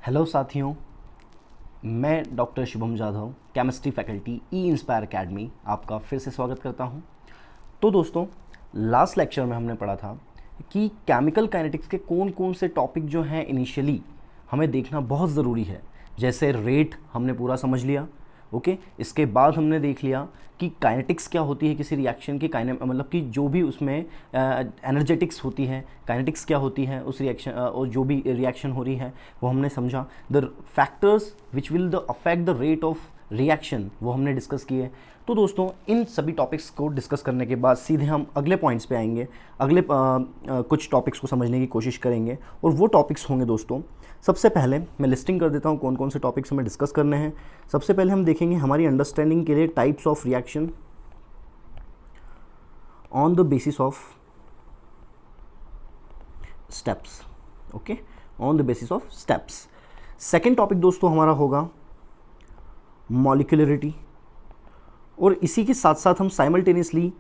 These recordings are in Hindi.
हेलो साथियों, मैं doctor Shubham Jadhav, chemistry faculty e inspire academy आपका फिर से स्वागत करता हूं। तो दोस्तों, लास्ट लेक्चर में हमने पढ़ा था कि केमिकल काइनेटिक्स के कौन कौन से टॉपिक जो हैं इनिशियली हमें देखना बहुत ज़रूरी है। जैसे रेट हमने पूरा समझ लिया, ओके। इसके बाद हमने देख लिया कि काइनेटिक्स क्या होती है किसी रिएक्शन की, मतलब कि जो भी उसमें एनर्जेटिक्स होती है, काइनेटिक्स क्या होती है उस रिएक्शन और जो भी रिएक्शन हो रही है वो हमने समझा। The factors which will the affect the rate of reaction वो हमने डिस्कस किए। तो दोस्तों, इन सभी टॉपिक्स को डिस्कस करने के बाद सीधे हम अगले पॉइंट्स पे आएंगे, अगले कुछ टॉपिक्स को समझने की कोशिश करेंगे। और वो टॉपिक्स होंगे दोस्तों, सबसे पहले मैं लिस्टिंग कर देता हूँ कौन कौन से टॉपिक्स हमें डिस्कस करने हैं। सबसे पहले हम देखेंगे हमारी अंडरस्टैंडिंग के लिए types of reaction on the basis of steps, okay, on the basis of steps. Second topic दोस्तों हमारा होगा मॉलिक्यूलरिटी, और इसी के साथ साथ हम साइमल्टेनियसली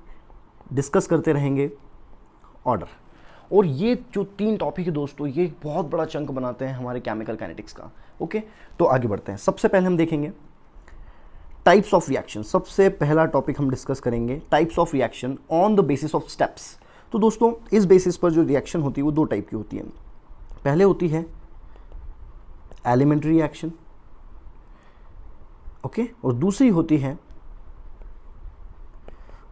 डिस्कस करते रहेंगे ऑर्डर। और ये जो तीन टॉपिक है दोस्तों, ये बहुत बड़ा चंक बनाते हैं हमारे केमिकल काइनेटिक्स का, ओके। तो आगे बढ़ते हैं। सबसे पहले हम देखेंगे टाइप्स ऑफ रिएक्शन। सबसे पहला टॉपिक हम डिस्कस करेंगे types of reaction on the basis of steps. तो दोस्तों, इस बेसिस पर जो रिएक्शन होती है वो दो टाइप की होती है। पहले होती है एलिमेंट्री रिएक्शन, ओके, और दूसरी होती है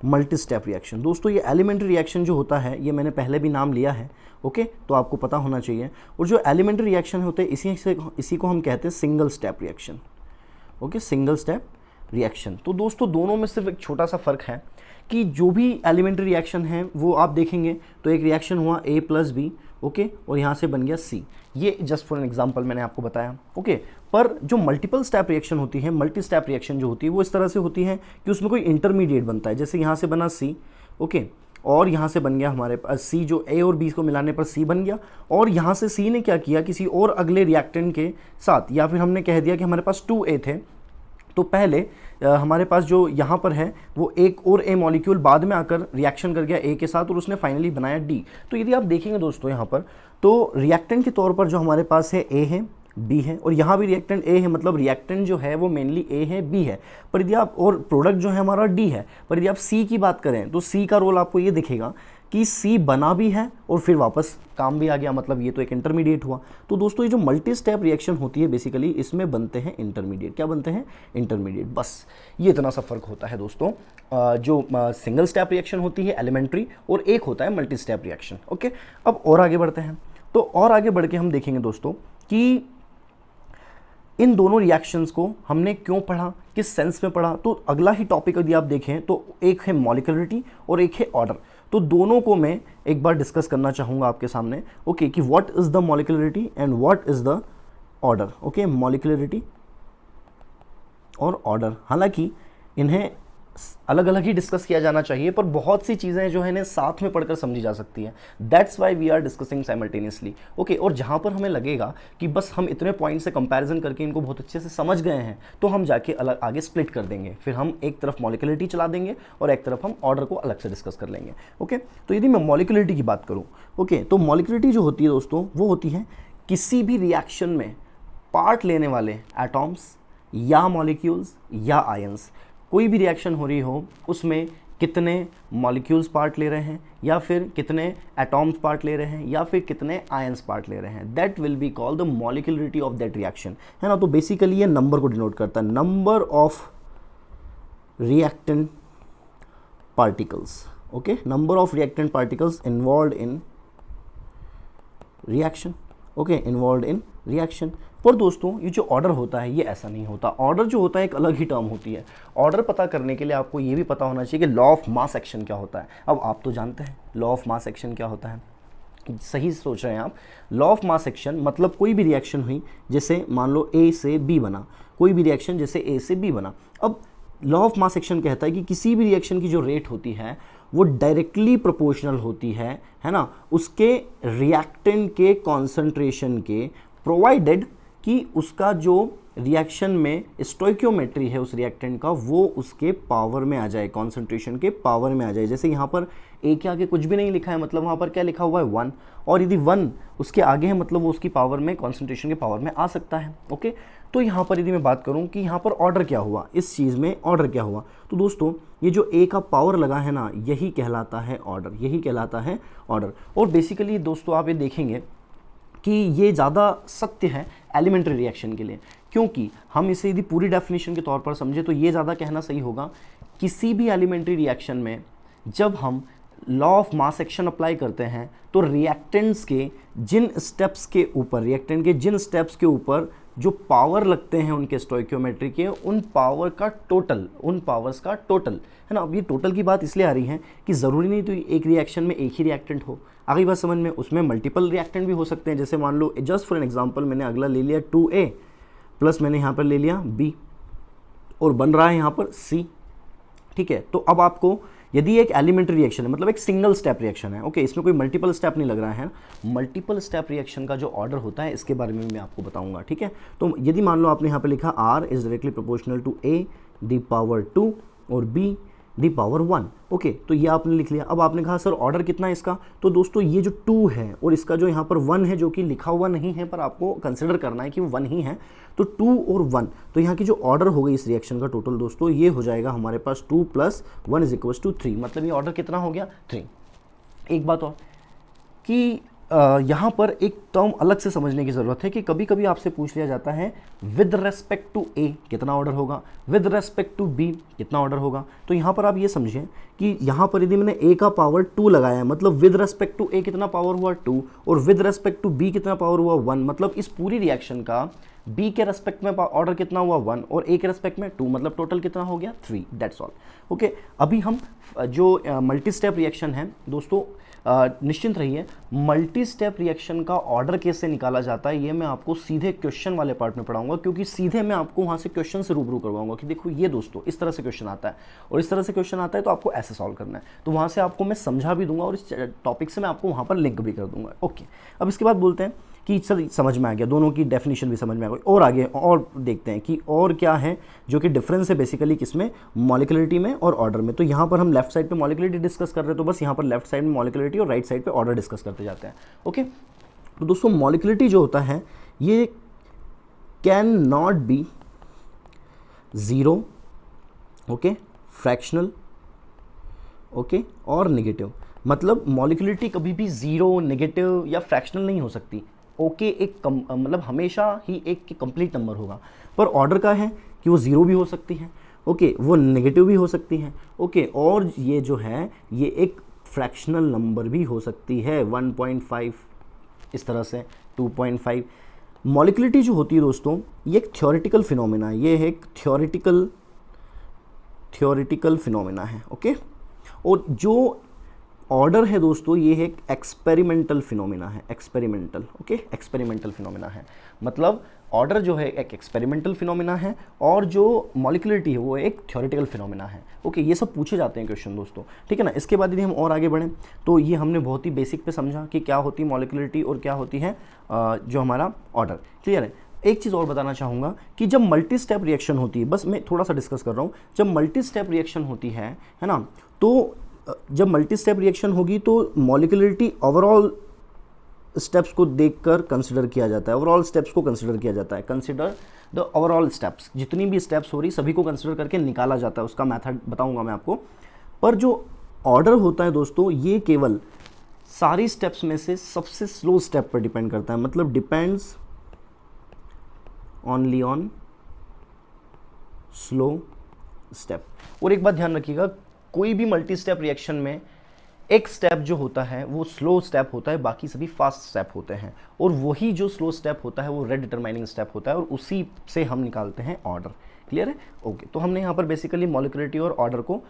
मल्टी स्टेप रिएक्शन। दोस्तों, ये एलिमेंट्री रिएक्शन जो होता है, ये मैंने पहले भी नाम लिया है, ओके, तो आपको पता होना चाहिए। और जो एलिमेंट्री रिएक्शन होते हैं इसी को हम कहते हैं single step reaction, okay, single step reaction. तो दोस्तों, दोनों में सिर्फ एक छोटा सा फर्क है कि जो भी एलिमेंट्री रिएक्शन है वो आप देखेंगे तो एक रिएक्शन हुआ A + B, ओके, और यहाँ से बन गया C। ये जस्ट फॉर एन एग्जांपल मैंने आपको बताया, ओके। पर जो मल्टीपल स्टेप रिएक्शन होती है, मल्टी स्टेप रिएक्शन जो होती है वो इस तरह से होती है कि उसमें कोई इंटरमीडिएट बनता है। जैसे यहाँ से बना C, ओके, और यहाँ से बन गया हमारे पास C, जो A और B को मिलाने पर C बन गया। और यहाँ से C ने क्या किया, किसी और अगले रिएक्टेंट के साथ, या फिर हमने कह दिया कि हमारे पास 2A थे, तो पहले हमारे पास जो यहाँ पर है वो एक और A मॉलिक्यूल बाद में आकर रिएक्शन कर गया A के साथ और उसने फाइनली बनाया D। तो यदि आप देखेंगे दोस्तों यहाँ पर, तो रिएक्टेंट के तौर पर जो हमारे पास है A है, B है, और यहाँ भी रिएक्टेंट A है, मतलब रिएक्टेंट जो है वो मेनली A है, B है। पर यदि आप, और प्रोडक्ट जो है हमारा D है, पर यदि आप C की बात करें तो C का रोल आपको ये दिखेगा कि C बना भी है और फिर वापस काम भी आ गया, मतलब ये तो एक इंटरमीडिएट हुआ। तो दोस्तों, ये जो मल्टी स्टेप रिएक्शन होती है बेसिकली इसमें बनते हैं इंटरमीडिएट। क्या बनते हैं? इंटरमीडिएट। बस ये इतना सा फर्क होता है दोस्तों। जो सिंगल स्टेप रिएक्शन होती है एलिमेंट्री, और एक होता है मल्टी स्टेप रिएक्शन, ओके। अब और आगे बढ़ते हैं। तो और आगे बढ़ के हम देखेंगे दोस्तों कि इन दोनों रिएक्शंस को हमने क्यों पढ़ा, किस सेंस में पढ़ा। तो अगला ही टॉपिक यदि आप देखें तो एक है मॉलिक्यूलरिटी और एक है ऑर्डर। तो दोनों को मैं एक बार डिस्कस करना चाहूँगा आपके सामने, ओके, कि what is the molecularity and what is the order, okay. Molecularity और ऑर्डर, हालांकि इन्हें अलग अलग ही डिस्कस किया जाना चाहिए, पर बहुत सी चीज़ें जो है इन्हें साथ में पढ़कर समझी जा सकती हैं। That's why we are discussing simultaneously, okay. और जहाँ पर हमें लगेगा कि बस हम इतने पॉइंट से कंपैरिजन करके इनको बहुत अच्छे से समझ गए हैं, तो हम जाके अलग आगे स्प्लिट कर देंगे। फिर हम एक तरफ मॉलिक्यूलरिटी चला देंगे और एक तरफ हम ऑर्डर को अलग से डिस्कस कर लेंगे, ओके। तो यदि मैं मॉलिक्यूलरिटी की बात करूँ, ओके, तो मॉलिक्यूलरिटी जो होती है दोस्तों वो होती है किसी भी रिएक्शन में पार्ट लेने वाले एटॉम्स या मॉलिक्यूल्स या आयंस, कोई भी रिएक्शन हो रही हो उसमें कितने मॉलिक्यूल्स पार्ट ले रहे हैं, या फिर कितने एटॉम्स पार्ट ले रहे हैं, या फिर कितने आयंस पार्ट ले रहे हैं, that will be called the molecularity of that reaction, है ना। तो बेसिकली ये नंबर को डिनोट करता है, number of reactant particles, okay, number of reactant particles involve in reaction, okay, involve in reaction. पर दोस्तों, ये जो ऑर्डर होता है ये ऐसा नहीं होता। ऑर्डर जो होता है एक अलग ही टर्म होती है। ऑर्डर पता करने के लिए आपको ये भी पता होना चाहिए कि लॉ ऑफ मास एक्शन क्या होता है। अब आप तो जानते हैं लॉ ऑफ मास एक्शन क्या होता है, सही सोच रहे हैं आप। लॉ ऑफ मास एक्शन मतलब कोई भी रिएक्शन हुई, जैसे मान लो A से B बना, कोई भी रिएक्शन जैसे A से B बना। अब लॉ ऑफ मास एक्शन कहता है कि किसी भी रिएक्शन की जो रेट होती है वो डायरेक्टली प्रोपोर्शनल होती है ना, उसके रिएक्टेंट के कॉन्सेंट्रेशन के, प्रोवाइडेड कि उसका जो रिएक्शन में स्टोइकियोमेट्री है उस रिएक्टेंट का, वो उसके पावर में आ जाए, कॉन्सेंट्रेशन के पावर में आ जाए। जैसे यहाँ पर ए के आगे कुछ भी नहीं लिखा है, मतलब वहाँ पर क्या लिखा हुआ है 1, और यदि 1 उसके आगे है मतलब वो उसकी पावर में, कॉन्सेंट्रेशन के पावर में आ सकता है। ओके, तो यहाँ पर यदि मैं बात करूँ कि यहाँ पर ऑर्डर क्या हुआ, इस चीज़ में ऑर्डर क्या हुआ, तो दोस्तों ये जो ए का पावर लगा है ना, यही कहलाता है ऑर्डर, यही कहलाता है ऑर्डर। और बेसिकली दोस्तों आप ये देखेंगे कि ये ज़्यादा सत्य है एलिमेंट्री रिएक्शन के लिए, क्योंकि हम इसे यदि पूरी डेफिनेशन के तौर पर समझे तो ये ज़्यादा कहना सही होगा, किसी भी एलिमेंट्री रिएक्शन में जब हम law of mass action apply करते हैं तो रिएक्टेंट्स के जिन स्टेप्स के ऊपर, रिएक्टेंट के जिन स्टेप्स के ऊपर जो पावर लगते हैं उनके स्टोइकियोमेट्री के, उन पावर का टोटल, उन पावर्स का टोटल है ना। अब ये टोटल की बात इसलिए आ रही है कि ज़रूरी नहीं तो एक रिएक्शन में एक ही रिएक्टेंट हो, आगे बात समझ में, उसमें मल्टीपल रिएक्टेंट भी हो सकते हैं। जैसे मान लो जस्ट फॉर एन एग्जांपल मैंने अगला ले लिया 2A प्लस मैंने यहाँ पर ले लिया B और बन रहा है यहाँ पर C, ठीक है। तो अब आपको यदि एक एलिमेंट्री रिएक्शन है, मतलब एक सिंगल स्टेप रिएक्शन है, ओके, इसमें कोई मल्टीपल स्टेप नहीं लग रहा है, मल्टीपल स्टेप रिएक्शन का जो ऑर्डर होता है इसके बारे में मैं आपको बताऊंगा, ठीक है। तो यदि मान लो आपने यहाँ पे लिखा R is directly proportional to A the power 2 और B दी पावर 1, ओके, तो ये आपने लिख लिया। अब आपने कहा सर ऑर्डर कितना है इसका, तो दोस्तों ये जो 2 है और इसका जो यहाँ पर 1 है जो कि लिखा हुआ नहीं है पर आपको कंसिडर करना है कि वो 1 ही है, तो 2 और 1, तो यहाँ की जो ऑर्डर हो गई इस रिएक्शन का टोटल दोस्तों ये हो जाएगा हमारे पास 2 + 1 = 3, मतलब ये ऑर्डर कितना हो गया 3। एक बात और कि यहाँ पर एक टर्म अलग से समझने की ज़रूरत है कि कभी कभी आपसे पूछ लिया जाता है विद रेस्पेक्ट टू ए कितना ऑर्डर होगा, विद रेस्पेक्ट टू बी कितना ऑर्डर होगा। तो यहाँ पर आप ये समझें कि यहाँ पर यदि मैंने ए का पावर 2 लगाया है मतलब विद रेस्पेक्ट टू ए कितना पावर हुआ 2 और विद रेस्पेक्ट टू बी कितना पावर हुआ 1, मतलब इस पूरी रिएक्शन का बी के रेस्पेक्ट में ऑर्डर कितना हुआ 1 और ए के रेस्पेक्ट में 2, मतलब टोटल कितना हो गया 3, दैट्स ऑल। ओके, अभी हम जो मल्टी स्टेप रिएक्शन है दोस्तों, निश्चिंत रहिए, मल्टी स्टेप रिएक्शन का ऑर्डर कैसे निकाला जाता है ये मैं आपको सीधे क्वेश्चन वाले पार्ट में पढ़ाऊंगा, क्योंकि सीधे मैं आपको वहां से क्वेश्चन से रूबरू करवाऊंगा कि देखो ये दोस्तों इस तरह से क्वेश्चन आता है और इस तरह से क्वेश्चन आता है तो आपको ऐसे सॉल्व करना है, तो वहां से आपको मैं समझा भी दूंगा और इस टॉपिक से मैं आपको वहां पर लिंक भी कर दूंगा। ओके, अब इसके बाद बोलते हैं कि सर समझ में आ गया, दोनों की डेफिनेशन भी समझ में आ गई, और आगे और देखते हैं कि और क्या है जो कि डिफरेंस है बेसिकली किसमें, मॉलिक्युलरिटी में और ऑर्डर में। तो यहाँ पर हम लेफ्ट साइड पे मॉलिक्युलरिटी डिस्कस कर रहे हैं, तो बस यहाँ पर लेफ्ट साइड में मॉलिक्युलरिटी और राइट साइड पे ऑर्डर डिस्कस करते जाते हैं। ओके, तो दोस्तों मॉलिक्युलरिटी जो होता है ये can not be 0, okay, fractional, okay, और नेगेटिव, मतलब मॉलिक्युलरिटी कभी भी 0, नेगेटिव या फ्रैक्शनल नहीं हो सकती। ओके, एक मतलब हमेशा ही एक कंप्लीट नंबर होगा, पर ऑर्डर का है कि वो 0 भी हो सकती है, ओके, वो नेगेटिव भी हो सकती है, ओके, और ये जो है ये एक फ्रैक्शनल नंबर भी हो सकती है 1.5 इस तरह से 2.5। मॉलिक्युलरिटी जो होती है दोस्तों ये एक थ्योरेटिकल फिनोमेना है, ये एक थ्योरेटिकल फिनोमेना है, ओके। और जो ऑर्डर है दोस्तों ये एक एक्सपेरिमेंटल फिनोमेना है, एक्सपेरिमेंटल, ओके, एक्सपेरिमेंटल फिनोमेना है, मतलब ऑर्डर जो है एक एक्सपेरिमेंटल फिनोमेना है और जो मॉलिक्युलरिटी है वो एक थ्योरेटिकल फिनोमेना है। ओके, ये सब पूछे जाते हैं क्वेश्चन दोस्तों, ठीक है ना। इसके बाद यदि हम और आगे बढ़ें तो ये हमने बहुत ही बेसिक पे समझा कि क्या होती है मॉलिक्युलरिटी और क्या होती है जो हमारा ऑर्डर, क्लियर है। एक चीज़ और बताना चाहूँगा कि जब मल्टी स्टेप रिएक्शन होती है, बस मैं थोड़ा सा डिस्कस कर रहा हूँ, जब मल्टी स्टेप रिएक्शन होती है ना, तो जब मल्टी स्टेप रिएक्शन होगी तो मॉलिक्युलरिटी ओवरऑल स्टेप्स को देखकर कंसिडर किया जाता है, ओवरऑल स्टेप्स को कंसिडर किया जाता है, कंसिडर द ओवरऑल स्टेप्स, जितनी भी स्टेप्स हो रही सभी को कंसिडर करके निकाला जाता है, उसका मेथड बताऊंगा मैं आपको। पर जो ऑर्डर होता है दोस्तों ये केवल सारी स्टेप्स में से सबसे स्लो स्टेप पर डिपेंड करता है, मतलब depends only on slow step. और एक बात ध्यान रखिएगा, कोई भी मल्टी स्टेप रिएक्शन में एक स्टेप जो होता है वो स्लो स्टेप होता है, बाकी सभी फास्ट स्टेप होते हैं, और वही जो स्लो स्टेप होता है वो रेट डिटरमाइनिंग स्टेप होता है और उसी से हम निकालते हैं ऑर्डर, क्लियर है। ओके, तो हमने यहाँ पर बेसिकली मॉलिक्युलरिटी और ऑर्डर को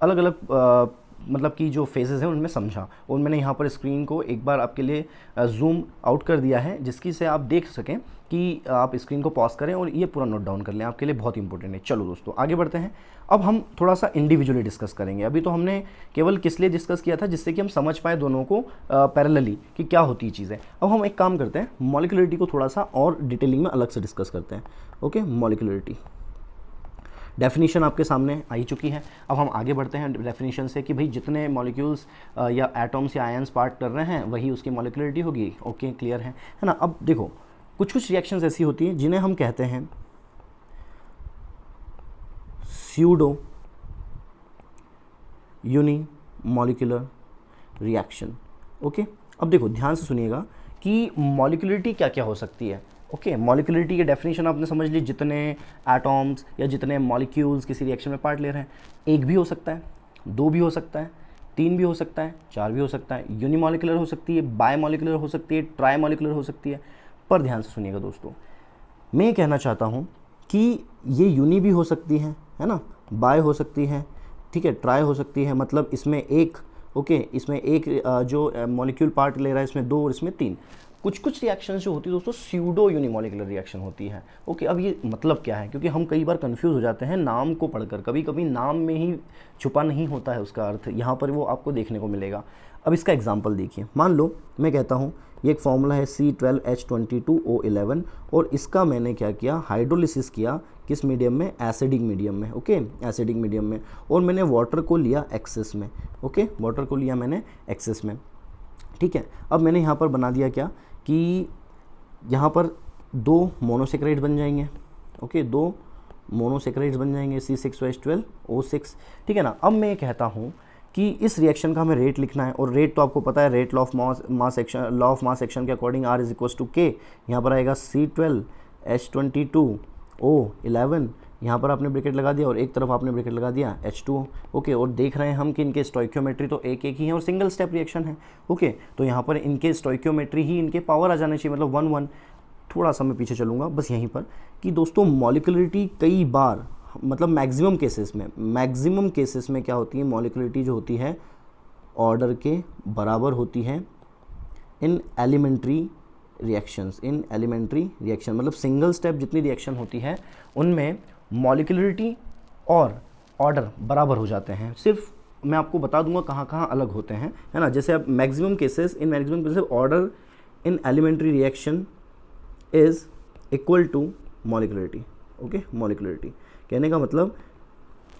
अलग अलग मतलब कि जो फेजेस हैं उनमें समझा, और मैंने यहाँ पर स्क्रीन को एक बार आपके लिए जूम आउट कर दिया है जिसकी से आप देख सकें कि आप स्क्रीन को पॉज करें और ये पूरा नोट डाउन कर लें, आपके लिए बहुत इंपॉर्टेंट है। चलो दोस्तों आगे बढ़ते हैं। अब हम थोड़ा सा इंडिविजुअली डिस्कस करेंगे। अभी तो हमने केवल किस लिए डिस्कस किया था, जिससे कि हम समझ पाए दोनों को पैरेलली कि क्या होती है चीज़ें। अब हम एक काम करते हैं, मॉलिक्यूलरिटी को थोड़ा सा और डिटेलिंग में अलग से डिस्कस करते हैं। ओके, मॉलिक्यूलरिटी डेफिनेशन आपके सामने आई चुकी है। अब हम आगे बढ़ते हैं डेफिनेशन से कि भाई जितने मॉलिक्यूल्स या एटम्स या आयंस पार्ट कर रहे हैं वही उसकी मॉलिक्यूलरिटी होगी। ओके, क्लियर है ना। अब देखो कुछ कुछ रिएक्शंस ऐसी होती हैं जिन्हें हम कहते हैं स्यूडो यूनिमॉलिक्यूलर रिएक्शन। ओके, अब देखो ध्यान से सुनिएगा कि मॉलिक्यूलरिटी क्या क्या हो सकती है। ओके, मॉलिक्यूलरिटी की डेफिनेशन आपने समझ ली, जितने एटॉम्स या जितने मॉलिक्यूल्स किसी रिएक्शन में पार्ट ले रहे हैं। एक भी हो सकता है, दो भी हो सकता है, तीन भी हो सकता है, चार भी हो सकता है, यूनिमॉलिक्यूलर हो सकती है, बायमॉलिक्यूलर हो सकती है, ट्राइमॉलिक्यूलर हो सकती है। पर ध्यान से सुनिएगा दोस्तों, मैं ये कहना चाहता हूँ कि ये यूनि भी हो सकती है ना, बाय हो सकती है, ठीक है, ट्राई हो सकती है, मतलब इसमें एक, ओके, इसमें एक जो मॉलिक्यूल पार्ट ले रहा है इसमें दो और इसमें तीन। कुछ कुछ रिएक्शंस जो होती है दोस्तों स्यूडो यूनिमॉलिक्यूलर रिएक्शन होती है। ओके, अब ये मतलब क्या है, क्योंकि हम कई बार कंफ्यूज हो जाते हैं नाम को पढ़कर, कभी कभी नाम में ही छुपा नहीं होता है उसका अर्थ, यहाँ पर वो आपको देखने को मिलेगा। अब इसका एग्जांपल देखिए, मान लो मैं कहता हूँ ये एक फॉर्मूला है C12H22O11 और इसका मैंने क्या किया, हाइड्रोलिसिस किया किस मीडियम में, एसिडिक मीडियम में। ओके, एसिडिक मीडियम में, और मैंने वाटर को लिया एक्सेस में। ओके, वाटर को लिया मैंने एक्सेस में, ठीक है। अब मैंने यहाँ पर बना दिया क्या कि यहाँ पर दो मोनोसेक्राइड बन जाएंगे। ओके, दो मोनोसेक्राइड्स बन जाएंगे C6H12O6, ठीक है ना। अब मैं कहता हूँ कि इस रिएक्शन का हमें रेट लिखना है, और रेट तो आपको पता है, rate law of mass action, law of mass action के according R is equals to K। यहाँ पर आएगा C12H22O11, यहाँ पर आपने ब्रैकेट लगा दिया और एक तरफ आपने ब्रैकेट लगा दिया H2O। ओके, और देख रहे हैं हम कि इनके स्टोइकियोमेट्री तो एक एक ही है और सिंगल स्टेप रिएक्शन है। ओके, तो यहाँ पर इनके स्टोइकियोमेट्री ही इनके पावर आ जाना चाहिए, मतलब 1 1। थोड़ा सा मैं पीछे चलूँगा बस यहीं पर कि दोस्तों मॉलिक्यूलरिटी कई बार, मतलब मैक्सिमम केसेस में क्या होती है, मॉलिक्यूलरिटी जो होती है ऑर्डर के बराबर होती है in elementary reactions. In elementary reaction मतलब सिंगल स्टेप जितनी रिएक्शन होती है उनमें मॉलिक्यूलरिटी और ऑर्डर बराबर हो जाते हैं। सिर्फ मैं आपको बता दूंगा कहाँ कहाँ अलग होते हैं, है ना। जैसे अब maximum cases order in elementary reaction is equal to molecularity. Okay, molecularity कहने का मतलब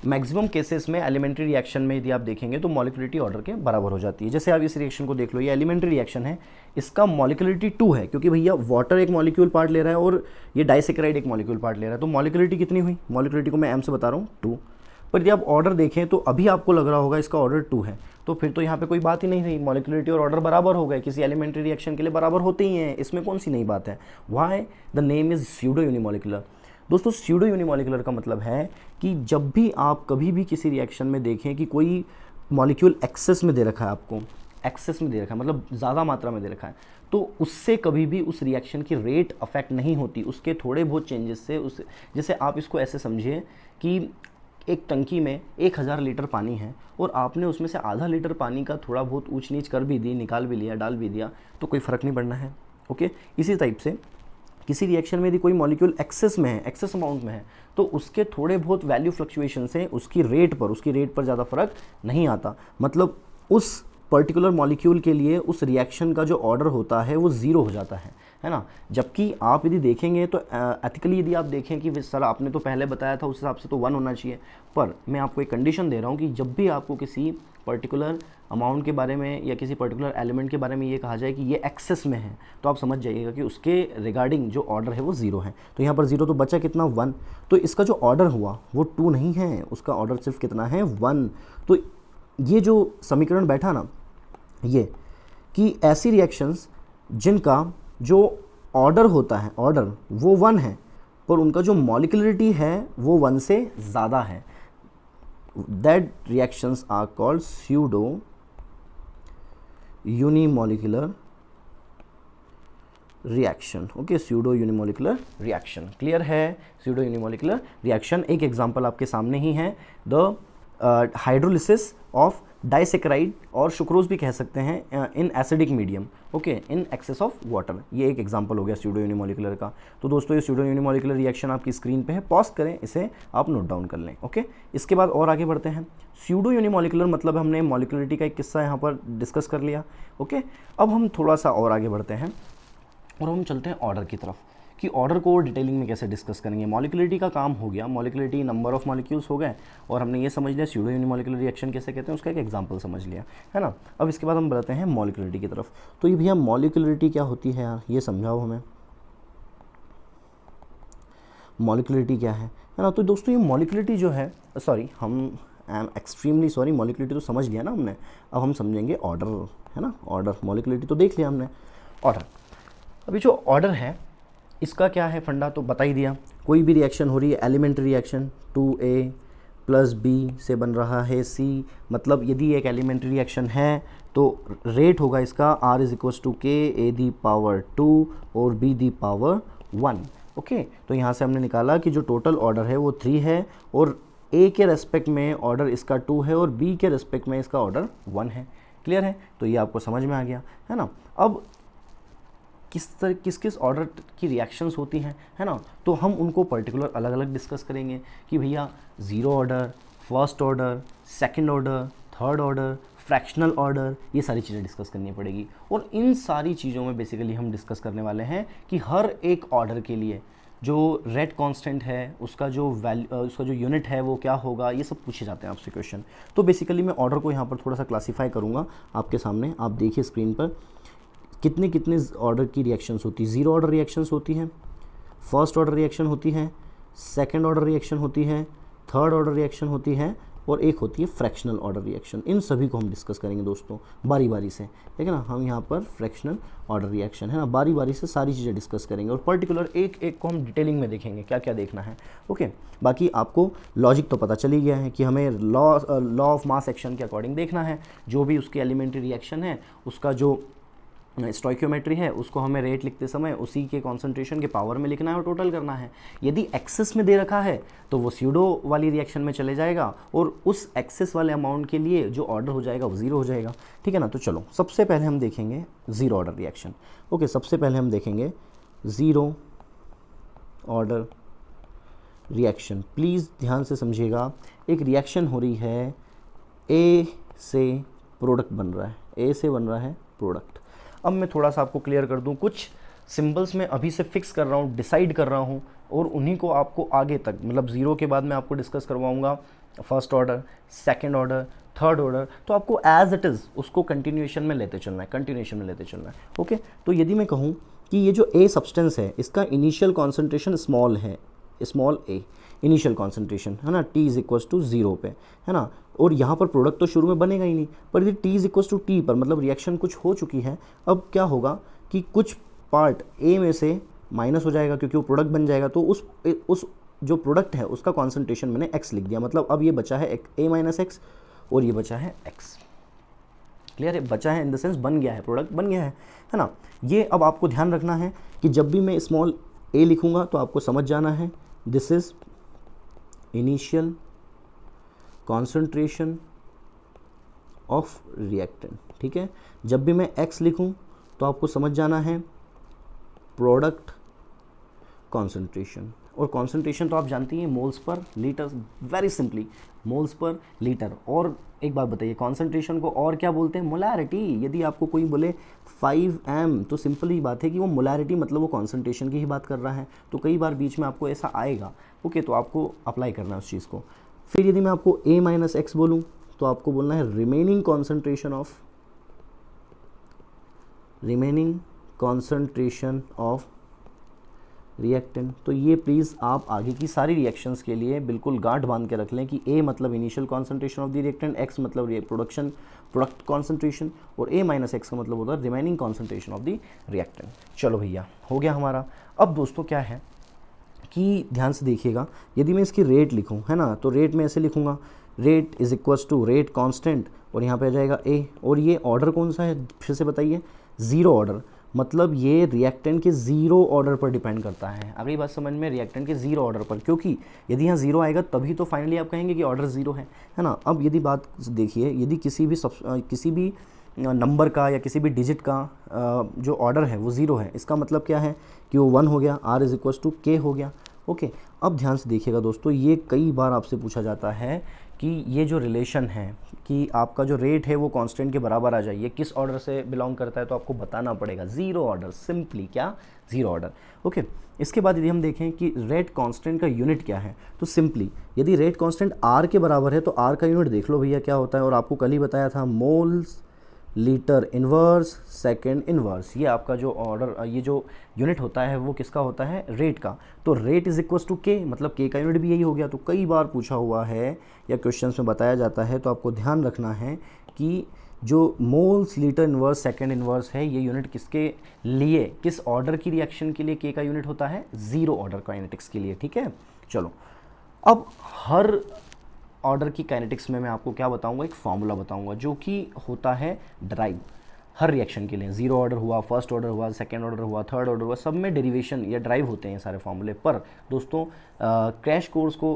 मैक्सिमम केसेस में एलिमेंट्री रिएक्शन में यदि आप देखेंगे तो मॉलिक्यूलरिटी ऑर्डर के बराबर हो जाती है। जैसे आप इस रिएक्शन को देख लो, ये एलिमेंट्री रिएक्शन है, इसका मॉलिक्यूलरिटी 2 है, क्योंकि भैया वाटर एक मॉलिक्यूल पार्ट ले रहा है और ये डाइसेक्राइड एक मॉलिक्यूल पार्ट ले रहा है, तो मॉलिक्यूलरिटी कितनी हुई, मॉलिक्यूलरिटी को मैं एम से बता रहा हूँ 2। पर यदि आप ऑर्डर देखें तो अभी आपको लग रहा होगा इसका ऑर्डर 2 है, तो फिर तो यहाँ पे कोई बात ही नहीं रही, मॉलिक्यूलरिटी और ऑर्डर बराबर हो गए, किसी एलिमेंट्री रिएक्शन के लिए बराबर होते ही हैं, इसमें कौन सी नई बात है। Why the name is pseudo unimolecular. दोस्तों स्यूडो यूनिमॉलिक्यूलर का मतलब है कि जब भी आप कभी भी किसी रिएक्शन में देखें कि कोई मॉलिक्यूल एक्सेस में दे रखा है, आपको एक्सेस में दे रखा है मतलब ज़्यादा मात्रा में दे रखा है, तो उससे कभी भी उस रिएक्शन की रेट अफेक्ट नहीं होती, उसके थोड़े बहुत चेंजेस से। उस जैसे आप इसको ऐसे समझिए कि एक टंकी में 1000 लीटर पानी है और आपने उसमें से आधा लीटर पानी का थोड़ा बहुत ऊंच नीच कर भी दी, निकाल भी लिया, डाल भी दिया, तो कोई फ़र्क नहीं पड़ना है। ओके, इसी टाइप से किसी रिएक्शन में यदि कोई मॉलिक्यूल एक्सेस में है, एक्सेस अमाउंट में है, तो उसके थोड़े बहुत वैल्यू फ्लक्चुएशन से उसकी रेट पर ज़्यादा फर्क नहीं आता। मतलब उस पर्टिकुलर मॉलिक्यूल के लिए उस रिएक्शन का जो ऑर्डर होता है वो 0 हो जाता है ना। जबकि आप यदि देखेंगे तो एथिकली यदि आप देखें कि सर आपने तो पहले बताया था उस हिसाब से तो 1 होना चाहिए, पर मैं आपको एक कंडीशन दे रहा हूँ कि जब भी आपको किसी पर्टिकुलर अमाउंट के बारे में या किसी पर्टिकुलर एलिमेंट के बारे में ये कहा जाए कि ये एक्सेस में है, तो आप समझ जाइएगा कि उसके रिगार्डिंग जो ऑर्डर है वो 0 है। तो यहाँ पर 0 तो बचा कितना, 1। तो इसका जो ऑर्डर हुआ वो 2 नहीं है, उसका ऑर्डर सिर्फ कितना है, 1। तो ये जो समीकरण बैठा ना, ये कि ऐसी रिएक्शंस जिनका जो ऑर्डर होता है, ऑर्डर वो 1 है, पर उनका जो मॉलिक्यूलरिटी है वो 1 से ज़्यादा है, that reactions are called pseudo unimolecular reaction. Okay, pseudo unimolecular reaction clear है। स्यूडो यूनिमॉलिक्यूलर रिएक्शन एक एग्जांपल आपके सामने ही है, द हाइड्रोलिसिस ऑफ डाइसेक्राइड और सुक्रोज भी कह सकते हैं in acidic medium, okay, in excess of water. ये एक एग्जांपल हो गया स्यूडो यूनिमोलिकुलर का। तो दोस्तों ये स्यूडो यूनिमोलिकुलर रिएक्शन आपकी स्क्रीन पे है, पॉज करें, इसे आप नोट डाउन कर लें, ओके। इसके बाद और आगे बढ़ते हैं। स्यूडो यूनिमोलिकुलर मतलब हमने मॉलिकुलरिटी का एक किस्सा यहाँ पर डिस्कस कर लिया, ओके। अब हम थोड़ा सा और आगे बढ़ते हैं और हम चलते हैं ऑर्डर की तरफ कि ऑर्डर को डिटेलिंग में कैसे डिस्कस करेंगे। मॉलिकुलरिटी का काम हो गया, मॉलिकुलरिटी नंबर ऑफ मॉलिक्यूल्स हो गए, और हमने ये समझ लिया स्यूडो यूनिमोलिकुलर रिएक्शन कैसे कहते हैं, उसका एक एग्जांपल समझ लिया, है ना। अब इसके बाद हम बढ़ते हैं मॉलिकुलरिटी की तरफ। तो ये भैया मॉलिकुलरिटी क्या होती है यार, ये समझाओ हमें, मॉलिकुलरिटी क्या है ना। तो दोस्तों ये मॉलिकुलरिटी जो है, सॉरी हम I am extremely sorry, molecularity तो समझ लिया ना हमने, अब हम समझेंगे ऑर्डर, है ना। ऑर्डर, मॉलिकुलरिटी तो देख लिया हमने, ऑर्डर। अभी जो ऑर्डर है इसका क्या है फंडा तो बता ही दिया। कोई भी रिएक्शन हो रही है, एलिमेंट्री रिएक्शन 2A + B से बन रहा है C, मतलब यदि एक एलिमेंट्री रिएक्शन है तो रेट होगा इसका R = K A⁻² और B⁻1, ओके। तो यहाँ से हमने निकाला कि जो टोटल ऑर्डर है वो 3 है, और A के रेस्पेक्ट में ऑर्डर इसका 2 है, और B के रेस्पेक्ट में इसका ऑर्डर 1 है। क्लियर है, तो ये आपको समझ में आ गया, है ना। अब किस किस ऑर्डर की रिएक्शंस होती हैं, है ना, तो हम उनको पर्टिकुलर अलग अलग डिस्कस करेंगे कि भैया 0 order, first order, second order, third order, fractional order, ये सारी चीज़ें डिस्कस करनी पड़ेगी। और इन सारी चीज़ों में बेसिकली हम डिस्कस करने वाले हैं कि हर एक ऑर्डर के लिए जो रेट कांस्टेंट है उसका जो यूनिट है वो क्या होगा, ये सब पूछे जाते हैं आपसे क्वेश्चन। तो बेसिकली मैं ऑर्डर को यहाँ पर थोड़ा सा क्लासीफाई करूँगा आपके सामने, आप देखिए स्क्रीन पर कितने ऑर्डर की रिएक्शंस होती है। 0 ऑर्डर रिएक्शंस होती हैं, फर्स्ट ऑर्डर रिएक्शन होती है, सेकंड ऑर्डर रिएक्शन होती है, थर्ड ऑर्डर रिएक्शन होती है, और एक होती है फ्रैक्शनल ऑर्डर रिएक्शन। इन सभी को हम डिस्कस करेंगे दोस्तों बारी बारी से, ठीक है ना। हम यहाँ पर फ्रैक्शनल ऑर्डर रिएक्शन है ना, बारी बारी से सारी चीज़ें डिस्कस करेंगे, और पर्टिकुलर एक एक को हम डिटेलिंग में देखेंगे क्या क्या देखना है, ओके। बाकी आपको लॉजिक तो पता चल ही गया है कि हमें लॉ ऑफ मास एक्शन के अकॉर्डिंग देखना है। जो भी उसकी एलिमेंट्री रिएक्शन है उसका जो स्टोइकियोमेट्री है उसको हमें रेट लिखते समय उसी के कॉन्सेंट्रेशन के पावर में लिखना है और टोटल करना है। यदि एक्सेस में दे रखा है तो वो स्यूडो वाली रिएक्शन में चले जाएगा, और उस एक्सेस वाले अमाउंट के लिए जो ऑर्डर हो जाएगा वो 0 हो जाएगा, ठीक है ना। तो चलो सबसे पहले हम देखेंगे 0 ऑर्डर रिएक्शन, ओके। सबसे पहले हम देखेंगे 0 ऑर्डर रिएक्शन। प्लीज़ ध्यान से समझिएगा, एक रिएक्शन हो रही है, ए से प्रोडक्ट बन रहा है, ए से बन रहा है प्रोडक्ट। अब मैं थोड़ा सा आपको क्लियर कर दूं, कुछ सिंबल्स में अभी से फिक्स कर रहा हूं, डिसाइड कर रहा हूं, और उन्हीं को आपको आगे तक, मतलब 0 के बाद मैं आपको डिस्कस करवाऊंगा first order, second order, third order. तो आपको एज इट इज़ उसको कंटिन्यूएशन में लेते चलना है, ओके। तो यदि मैं कहूँ कि ये जो ए सब्सटेंस है इसका इनिशियल कॉन्सेंट्रेशन स्मॉल है, स्मॉल ए इनिशियल कॉन्सेंट्रेशन, है ना, T = 0 पे, है ना। और यहाँ पर प्रोडक्ट तो शुरू में बनेगा ही नहीं, पर यदि T = T पर मतलब रिएक्शन कुछ हो चुकी है, अब क्या होगा कि कुछ पार्ट A में से माइनस हो जाएगा क्योंकि वो प्रोडक्ट बन जाएगा। तो उस जो प्रोडक्ट है उसका कॉन्सेंट्रेशन मैंने x लिख दिया, मतलब अब ये बचा है A - x और ये बचा है x। क्लियर है, बचा है इन द सेंस बन गया है, प्रोडक्ट बन गया है ना। ये अब आपको ध्यान रखना है कि जब भी मैं स्मॉल a लिखूंगा तो आपको समझ जाना है this is initial concentration of reactant, ठीक है। जब भी मैं x लिखूं तो आपको समझ जाना है प्रोडक्ट कॉन्सेंट्रेशन, और कॉन्सेंट्रेशन तो आप जानती हैं moles per litre, very simply moles per litre. और एक बात बताइए, कॉन्सेंट्रेशन को और क्या बोलते हैं? मोलैरिटी। यदि आपको कोई बोले 5m तो सिंपल ही बात है कि वो मोलैरिटी मतलब वो कॉन्सेंट्रेशन की ही बात कर रहा है। तो कई बार बीच में आपको ऐसा आएगा, ओके, तो आपको अप्लाई करना है उस चीज़ को। फिर यदि मैं आपको A - x बोलूँ तो आपको बोलना है रिमेनिंग कॉन्सेंट्रेशन ऑफ रिएक्टेंट। तो ये प्लीज़ आप आगे की सारी रिएक्शंस के लिए बिल्कुल गांठ बांध के रख लें कि A मतलब initial concentration of the reactant, X मतलब प्रोडक्ट कॉन्सेंट्रेशन, और A - x का मतलब होता है remaining concentration of the reactant. चलो भैया, हो गया हमारा। अब दोस्तों क्या है कि ध्यान से देखिएगा, यदि मैं इसकी रेट लिखूँ, है ना, तो रेट में ऐसे लिखूँगा, rate is equals to rate constant, और यहाँ पे आ जाएगा A। और ये ऑर्डर कौन सा है फिर से बताइए? 0 ऑर्डर, मतलब ये रिएक्टेंट के ज़ीरो ऑर्डर पर डिपेंड करता है। अगली बात समझ में, रिएक्टेंट के ज़ीरो ऑर्डर पर, क्योंकि यदि यहाँ ज़ीरो आएगा तभी तो फाइनली आप कहेंगे कि ऑर्डर ज़ीरो है ना। अब यदि बात देखिए, यदि किसी भी नंबर का या किसी भी डिजिट का जो ऑर्डर है वो ज़ीरो है, इसका मतलब क्या है कि वो 1 हो गया, R is equals to K हो गया। ओके, अब ध्यान से देखिएगा दोस्तों, ये कई बार आपसे पूछा जाता है कि ये जो रिलेशन है कि आपका जो रेट है वो कांस्टेंट के बराबर आ जाए, ये किस ऑर्डर से बिलोंग करता है, तो आपको बताना पड़ेगा ज़ीरो ऑर्डर, सिंपली क्या, ज़ीरो ऑर्डर। ओके, इसके बाद यदि हम देखें कि रेट कांस्टेंट का यूनिट क्या है, तो सिंपली यदि रेट कांस्टेंट R के बराबर है तो R का यूनिट देख लो भैया क्या होता है, और आपको कल ही बताया था moles litre inverse second inverse. ये आपका जो ऑर्डर, ये जो यूनिट होता है वो किसका होता है, रेट का। तो रेट इज इक्वल्स टू के, मतलब के का यूनिट भी यही हो गया। तो कई बार पूछा हुआ है या क्वेश्चंस में बताया जाता है, तो आपको ध्यान रखना है कि जो moles litre inverse second inverse है, ये यूनिट किसके लिए, किस ऑर्डर की रिएक्शन के लिए के का यूनिट होता है, ज़ीरो ऑर्डर काइनेटिक्स के लिए। ठीक है, चलो अब हर ऑर्डर की काइनेटिक्स में मैं आपको क्या बताऊंगा, एक फार्मूला बताऊंगा जो कि होता है ड्राइव हर रिएक्शन के लिए। ज़ीरो ऑर्डर हुआ, फर्स्ट ऑर्डर हुआ, सेकेंड ऑर्डर हुआ, थर्ड ऑर्डर हुआ, सब में डेरिवेशन या ड्राइव होते हैं सारे फार्मूले। पर दोस्तों क्रैश कोर्स को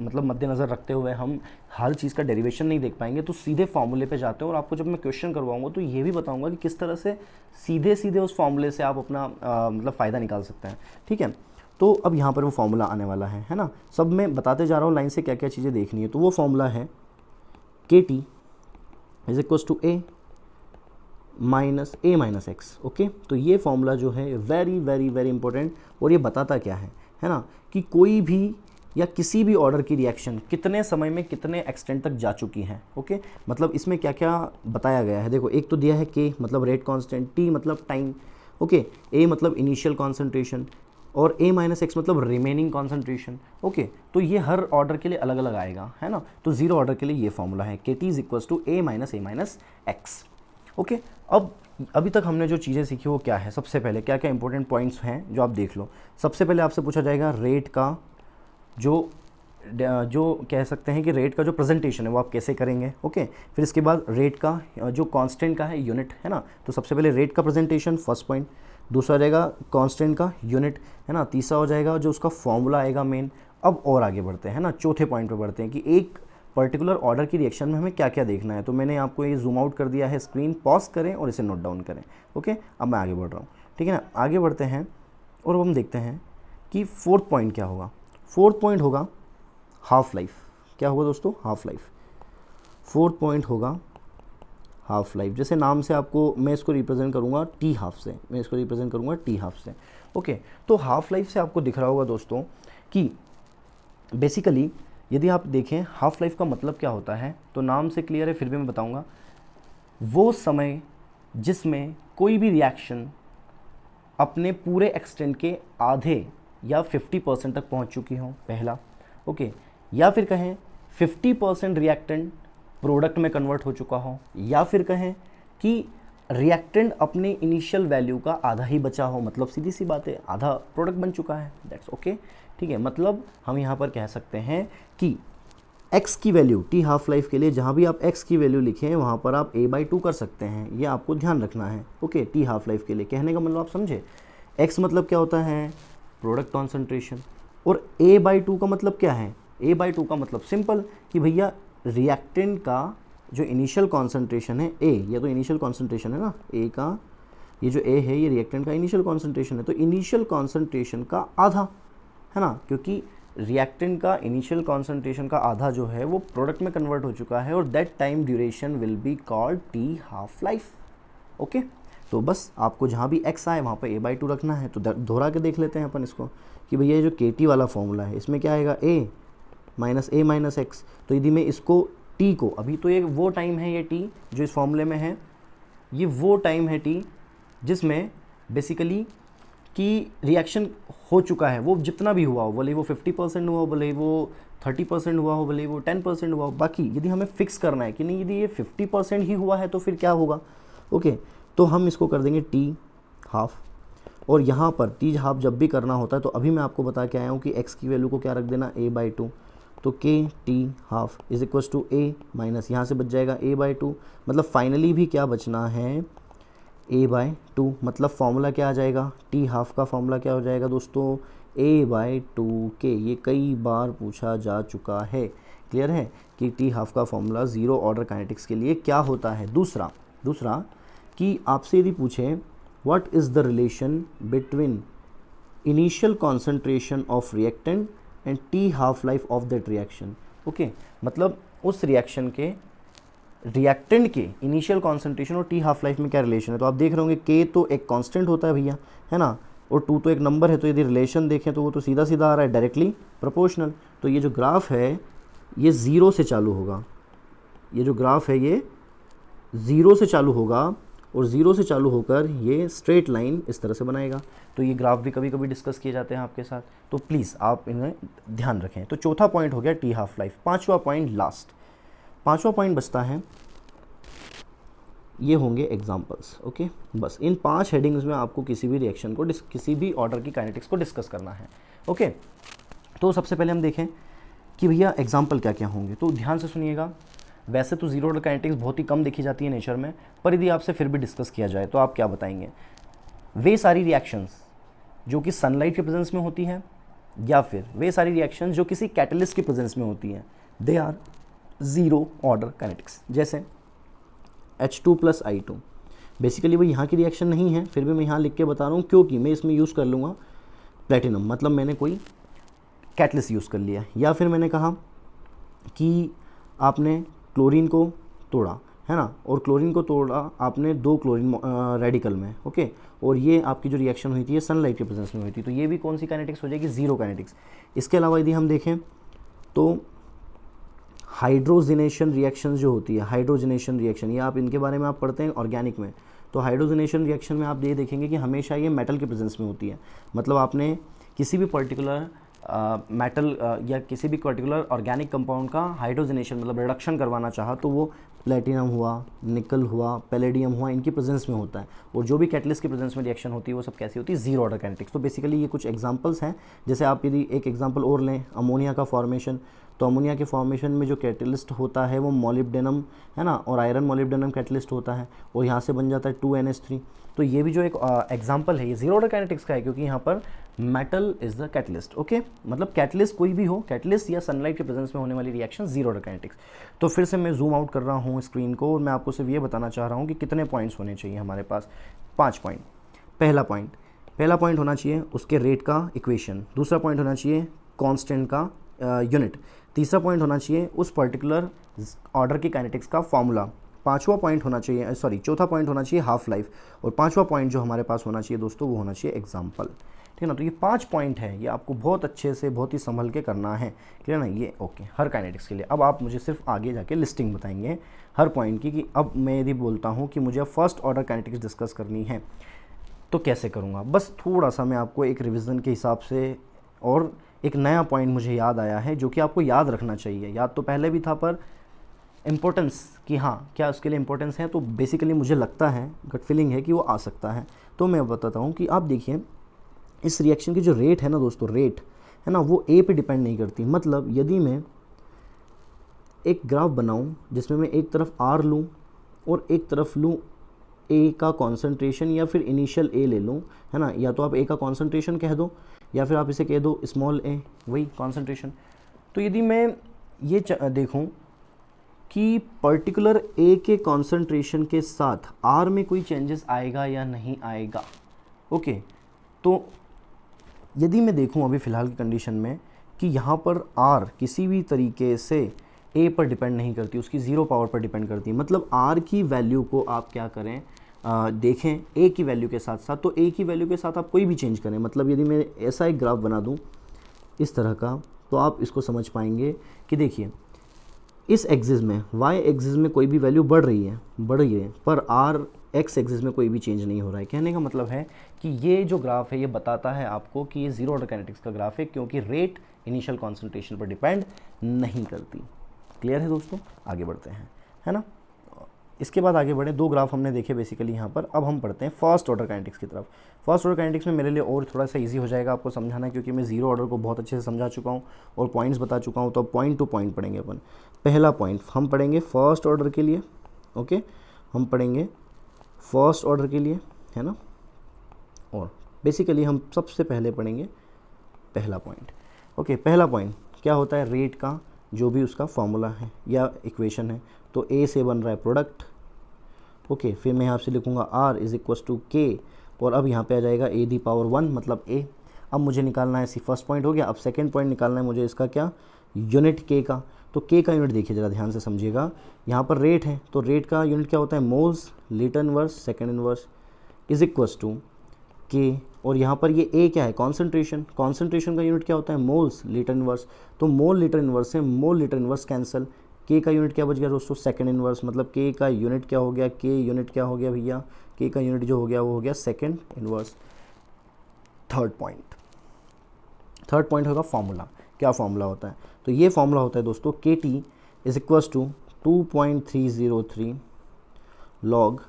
मतलब मद्देनज़र रखते हुए हम हर चीज़ का डेरिवेशन नहीं देख पाएंगे, तो सीधे फार्मूले पे जाते हैं। और आपको जब मैं क्वेश्चन करवाऊंगा तो ये भी बताऊंगा कि किस तरह से सीधे सीधे उस फार्मूले से आप अपना मतलब फ़ायदा निकाल सकते हैं। ठीक है, तो अब यहाँ पर वो फार्मूला आने वाला है ना। सब मैं बताते जा रहा हूँ लाइन से क्या क्या चीज़ें देखनी है। तो वो फार्मूला है k t is equals to a minus x. Okay, तो ये फार्मूला जो है वेरी वेरी वेरी इंपॉर्टेंट, और ये बताता क्या है ना, कि कोई भी या किसी भी ऑर्डर की रिएक्शन कितने समय में कितने एक्सटेंट तक जा चुकी है। ओके, मतलब इसमें क्या क्या बताया गया है, देखो एक तो दिया है के मतलब रेट कांस्टेंट, टी मतलब टाइम, ओके, ए मतलब इनिशियल कॉन्सेंट्रेशन, और a माइनस एक्स मतलब रिमेनिंग कॉन्सेंट्रेशन। ओके, तो ये हर ऑर्डर के लिए अलग अलग आएगा, है ना। तो जीरो ऑर्डर के लिए ये फॉर्मूला है k t is equals to a minus x. Okay, अब अभी तक हमने जो चीज़ें सीखी वो क्या है, सबसे पहले क्या क्या इंपॉर्टेंट पॉइंट्स हैं जो आप देख लो। सबसे पहले आपसे पूछा जाएगा रेट का जो कह सकते हैं कि रेट का जो प्रेजेंटेशन है वो आप कैसे करेंगे। ओके, फिर इसके बाद रेट का जो कांस्टेंट का है यूनिट, है ना। तो सबसे पहले रेट का प्रेजेंटेशन, फर्स्ट पॉइंट। दूसरा रहेगा कांस्टेंट का यूनिट, है ना। तीसरा हो जाएगा जो उसका फॉर्मूला आएगा मेन। अब और आगे बढ़ते हैं ना, चौथे पॉइंट पे बढ़ते हैं कि एक पर्टिकुलर ऑर्डर की रिएक्शन में हमें क्या क्या देखना है। तो मैंने आपको ये जूम आउट कर दिया है, स्क्रीन पॉज करें और इसे नोट डाउन करें। ओके, अब मैं आगे बढ़ रहा हूँ, ठीक है ना। आगे बढ़ते हैं और अब हम देखते हैं कि फोर्थ पॉइंट क्या होगा। फोर्थ पॉइंट होगा हाफ लाइफ। क्या होगा दोस्तों, हाफ लाइफ। फोर्थ पॉइंट होगा हाफ लाइफ। जैसे नाम से आपको, मैं इसको रिप्रेजेंट करूँगा टी हाफ से, मैं इसको रिप्रेजेंट करूँगा टी हाफ से। ओके, तो हाफ लाइफ से आपको दिख रहा होगा दोस्तों कि बेसिकली यदि आप देखें हाफ लाइफ का मतलब क्या होता है, तो नाम से क्लियर है, फिर भी मैं बताऊँगा। वो समय जिसमें कोई भी रिएक्शन अपने पूरे एक्सटेंट के आधे या 50% तक पहुंच चुकी हो, पहला। ओके, या फिर कहें 50% रिएक्टेंट प्रोडक्ट में कन्वर्ट हो चुका हो, या फिर कहें कि रिएक्टेंट अपने इनिशियल वैल्यू का आधा ही बचा हो, मतलब सीधी सी बात है आधा प्रोडक्ट बन चुका है, दैट्स ओके। ठीक है, मतलब हम यहाँ पर कह सकते हैं कि x की वैल्यू टी हाफ लाइफ के लिए जहाँ भी आप x की वैल्यू लिखें वहाँ पर आप a/2 कर सकते हैं, ये आपको ध्यान रखना है। ओके, टी हाफ लाइफ के लिए कहने का मतलब आप समझे, x मतलब क्या होता है, प्रोडक्ट कॉन्सेंट्रेशन, और a/2 का मतलब क्या है, a/2 का मतलब सिंपल कि भैया रिएक्टेंट का जो इनिशियल कॉन्सेंट्रेशन है a, ये तो इनिशियल कॉन्सेंट्रेशन है ना, a का ये जो a है ये रिएक्टेंट का इनिशियल कॉन्सेंट्रेशन है, तो इनिशियल कॉन्सेंट्रेशन का आधा, है ना, क्योंकि रिएक्टेंट का इनिशियल कॉन्सेंट्रेशन का आधा जो है वो प्रोडक्ट में कन्वर्ट हो चुका है, और that time duration will be called T half life. Okay, तो बस आपको जहाँ भी x आए वहाँ पे a/2 रखना है। तो दोहरा के देख लेते हैं अपन इसको कि भैया ये जो KT वाला फॉर्मूला है इसमें क्या आएगा, a माइनस x। तो यदि मैं इसको t को, अभी तो ये वो टाइम है, ये t जो इस फॉर्मूले में है, ये वो टाइम है t जिसमें बेसिकली कि रिएक्शन हो चुका है, वो जितना भी हुआ हो, भले वो 50% हुआ हो, भले वो 30% हुआ हो, भले वो 10% हुआ हो। बाकी यदि हमें फिक्स करना है कि नहीं, यदि ये 50% ही हुआ है तो फिर क्या होगा। ओके, तो हम इसको कर देंगे टी हाफ, और यहाँ पर टी हाफ जब भी करना होता है तो अभी मैं आपको बता के आया हूँ कि x की वैल्यू को क्या रख देना, a/2। तो k t half is equals to a minus, यहाँ से बच जाएगा a/2, मतलब फाइनली भी क्या बचना है, a/2, मतलब फॉर्मूला क्या आ जाएगा, टी हाफ का फॉर्मूला क्या हो जाएगा दोस्तों, a/2k। ये कई बार पूछा जा चुका है, क्लियर है कि टी हाफ का फॉर्मूला ज़ीरो ऑर्डर काइनेटिक्स के लिए क्या होता है। दूसरा कि आपसे यदि पूछें what is the relation between initial concentration of reactant and T half life of that reaction, okay, मतलब उस रिएक्शन के रिएक्टेंट के इनिशियल कॉन्सेंट्रेशन और टी हाफ लाइफ में क्या रिलेशन है। तो आप देख रहे होंगे के तो एक कांस्टेंट होता है भैया, है ना, और 2 तो एक नंबर है, तो यदि रिलेशन देखें तो वो तो सीधा सीधा आ रहा है, डायरेक्टली प्रोपोर्शनल। तो ये जो ग्राफ है ये ज़ीरो से चालू होगा, ये जो ग्राफ है ये ज़ीरो से चालू होगा और ज़ीरो से चालू होकर ये स्ट्रेट लाइन इस तरह से बनाएगा। तो ये ग्राफ भी कभी कभी डिस्कस किए जाते हैं आपके साथ, तो प्लीज़ आप इन्हें ध्यान रखें। तो चौथा पॉइंट हो गया टी हाफ लाइफ। पाँचवा पॉइंट लास्ट, पाँचवा पॉइंट बचता है, ये होंगे एग्जाम्पल्स, ओके। बस इन 5 हेडिंग्स में आपको किसी भी रिएक्शन को किसी भी ऑर्डर की काइनेटिक्स को डिस्कस करना है, ओके। तो सबसे पहले हम देखें कि भैया एग्जाम्पल क्या क्या होंगे, तो ध्यान से सुनिएगा। वैसे तो जीरो ऑर्डर काइनेटिक्स बहुत ही कम देखी जाती है नेचर में, पर यदि आपसे फिर भी डिस्कस किया जाए तो आप क्या बताएंगे, वे सारी रिएक्शंस जो कि सनलाइट के प्रेजेंस में होती हैं या फिर वे सारी रिएक्शंस जो किसी कैटलिस्ट के प्रेजेंस में होती हैं, they are zero order kinetics. जैसे H2 + I2, बेसिकली वो यहाँ की रिएक्शन नहीं है, फिर भी मैं यहाँ लिख के बता रहा हूँ क्योंकि मैं इसमें यूज़ कर लूँगा प्लेटिनम, मतलब मैंने कोई कैटलिस्ट यूज़ कर लिया। या फिर मैंने कहा कि आपने क्लोरीन को तोड़ा, है ना, और क्लोरीन को तोड़ा आपने 2 क्लोरीन रेडिकल में, ओके, और ये आपकी जो रिएक्शन हुई थी ये सनलाइट के प्रेजेंस में हुई थी, तो ये भी कौन सी काइनेटिक्स हो जाएगी, ज़ीरो काइनेटिक्स। इसके अलावा यदि हम देखें तो हाइड्रोजनेशन रिएक्शन जो होती है, हाइड्रोजनेशन रिएक्शन, ये आप इनके बारे में आप पढ़ते हैं ऑर्गेनिक में। तो हाइड्रोजनेशन रिएक्शन में आप ये देखेंगे कि हमेशा ये मेटल के प्रेजेंस में होती है, मतलब आपने किसी भी पर्टिकुलर मेटल या किसी भी पर्टिकुलर ऑर्गेनिक कंपाउंड का हाइड्रोजनेशन मतलब रिडक्शन करवाना चाहा तो वो प्लेटिनम हुआ, निकल हुआ, पैलेडियम हुआ, इनकी प्रेजेंस में होता है। और जो भी कैटलिस्ट की प्रेजेंस में रिएक्शन होती है वो सब कैसी होती है, ज़ीरो ऑर्डर काइनेटिक्स। तो बेसिकली ये कुछ एग्जांपल्स हैं। जैसे आप यदि एक एग्जांपल और लें, अमोनिया का फॉर्मेशन, तो अमोनिया के फॉर्मेशन में जो कैटलिस्ट होता है वो मोलिब्डेनम, है ना, और आयरन मोलिब्डेनम कैटलिस्ट होता है, और यहाँ से बन जाता है 2NH3। तो ये भी जो एक एग्जांपल है ये ज़ीरो ऑर्डर काइनेटिक्स का है, क्योंकि यहाँ पर metal is the catalyst, okay, मतलब कैटलिस्ट कोई भी हो, कैटलिस्ट या सनलाइट के प्रेजेंस में होने वाली रिएक्शन ज़ीरो ऑर्डर काइनेटिक्स। तो फिर से मैं जूम आउट कर रहा हूँ स्क्रीन को और मैं आपको सिर्फ ये बताना चाह रहा हूँ कि कितने पॉइंट्स होने चाहिए हमारे पास, 5 पॉइंट। पहला पॉइंट होना चाहिए उसके रेट का इक्वेशन, दूसरा पॉइंट होना चाहिए कांस्टेंट का यूनिट, तीसरा पॉइंट होना चाहिए उस पर्टिकुलर ऑर्डर की काइनेटिक्स का फॉर्मूला, पांचवा पॉइंट होना चाहिए चौथा पॉइंट होना चाहिए हाफ लाइफ, और पांचवा पॉइंट जो हमारे पास होना चाहिए दोस्तों वो होना चाहिए एग्जाम्पल, ठीक है ना। तो ये 5 पॉइंट है, ये आपको बहुत अच्छे से बहुत ही संभल के करना है, क्लियर ना, ये ओके हर काइनेटिक्स के लिए। अब आप मुझे सिर्फ आगे जाके लिस्टिंग बताएंगे हर पॉइंट की, कि अब मैं यदि बोलता हूँ कि मुझे फर्स्ट ऑर्डर काइनेटिक्स डिस्कस करनी है तो कैसे करूँगा। बस थोड़ा सा मैं आपको एक रिविज़न के हिसाब से, और एक नया पॉइंट मुझे याद आया है जो कि आपको याद रखना चाहिए, याद तो पहले भी था पर इम्पोर्टेंस कि हाँ क्या उसके लिए इम्पोर्टेंस है, तो बेसिकली मुझे लगता है, गट फीलिंग है कि वो आ सकता है। तो मैं बताता हूँ कि आप देखिए इस रिएक्शन की जो रेट है ना दोस्तों, रेट है ना, वो ए पे डिपेंड नहीं करती। मतलब यदि मैं एक ग्राफ बनाऊँ जिसमें मैं एक तरफ आर लूँ और एक तरफ लूँ ए का कॉन्सेंट्रेशन या फिर इनिशियल ए ले लूँ, है ना, या तो आप ए का कॉन्सेंट्रेशन कह दो या फिर आप इसे कह दो स्मॉल ए, वही कॉन्सेंट्रेशन। तो यदि मैं ये देखूँ कि पर्टिकुलर ए के कॉन्सेंट्रेशन के साथ आर में कोई चेंजेस आएगा या नहीं आएगा, ओके, तो यदि मैं देखूं अभी फ़िलहाल की कंडीशन में कि यहाँ पर आर किसी भी तरीके से ए पर डिपेंड नहीं करती, उसकी ज़ीरो पावर पर डिपेंड करती है, मतलब आर की वैल्यू को आप क्या करें, देखें ए की वैल्यू के साथ साथ, तो ए की वैल्यू के साथ आप कोई भी चेंज करें। मतलब यदि मैं ऐसा एक ग्राफ बना दूँ इस तरह का, तो आप इसको समझ पाएंगे कि देखिए इस एक्सिस में, वाई एक्सिस में कोई भी वैल्यू बढ़ रही है, पर आर एक्स एक्सिस में कोई भी चेंज नहीं हो रहा है। कहने का मतलब है कि ये जो ग्राफ है ये बताता है आपको कि ये ज़ीरो ऑर्डर काइनेटिक्स का ग्राफ है, क्योंकि रेट इनिशियल कॉन्सेंट्रेशन पर डिपेंड नहीं करती। क्लियर है दोस्तों, आगे बढ़ते हैं, है ना। इसके बाद आगे बढ़े, 2 ग्राफ हमने देखे बेसिकली यहाँ पर। अब हम पढ़ते हैं फर्स्ट ऑर्डर काइनेटिक्स की तरफ। फर्स्ट ऑर्डर काइनेटिक्स में मेरे लिए और थोड़ा सा इजी हो जाएगा आपको समझाना, क्योंकि मैं ज़ीरो ऑर्डर को बहुत अच्छे से समझा चुका हूँ और पॉइंट्स बता चुका हूँ। तो अब पॉइंट टू पॉइंट पढ़ेंगे अपन। पहला पॉइंट हम पढ़ेंगे फर्स्ट ऑर्डर के लिए, ओके, हम पढ़ेंगे फर्स्ट ऑर्डर के लिए, है ना। और बेसिकली हम सबसे पहले पढ़ेंगे पहला पॉइंट। ओके, पहला पॉइंट क्या होता है, रेट का जो भी उसका फॉर्मूला है या इक्वेशन है, तो ए से बन रहा है प्रोडक्ट। ओके, फिर मैं यहाँ से लिखूँगा are is equals to k, और अब यहाँ पे आ जाएगा ए दी पावर 1 मतलब ए। अब मुझे निकालना है, फर्स्ट पॉइंट हो गया। अब सेकंड पॉइंट निकालना है मुझे इसका क्या, यूनिट के का। तो के का यूनिट देखिए ज़रा ध्यान से समझिएगा, यहाँ पर रेट है तो रेट का यूनिट क्या होता है, moles litre inverse second inverse is equals to k. और यहाँ पर ये ए क्या है, कॉन्सेंट्रेशन। कॉन्सेंट्रेशन का यूनिट क्या होता है, मोल्स लीटर इनवर्स। तो मोल लीटर इनवर्स से मोल लीटर इनवर्स कैंसिल। के का यूनिट क्या बच गया दोस्तों, सेकंड इनवर्स। मतलब के का यूनिट क्या हो गया, के यूनिट क्या हो गया भैया, के का यूनिट जो हो गया वो हो गया सेकंड इनवर्स। थर्ड पॉइंट होगा फॉर्मूला। क्या फॉर्मूला होता है, तो ये फॉर्मूला होता है दोस्तों k t is equals to 2.303 log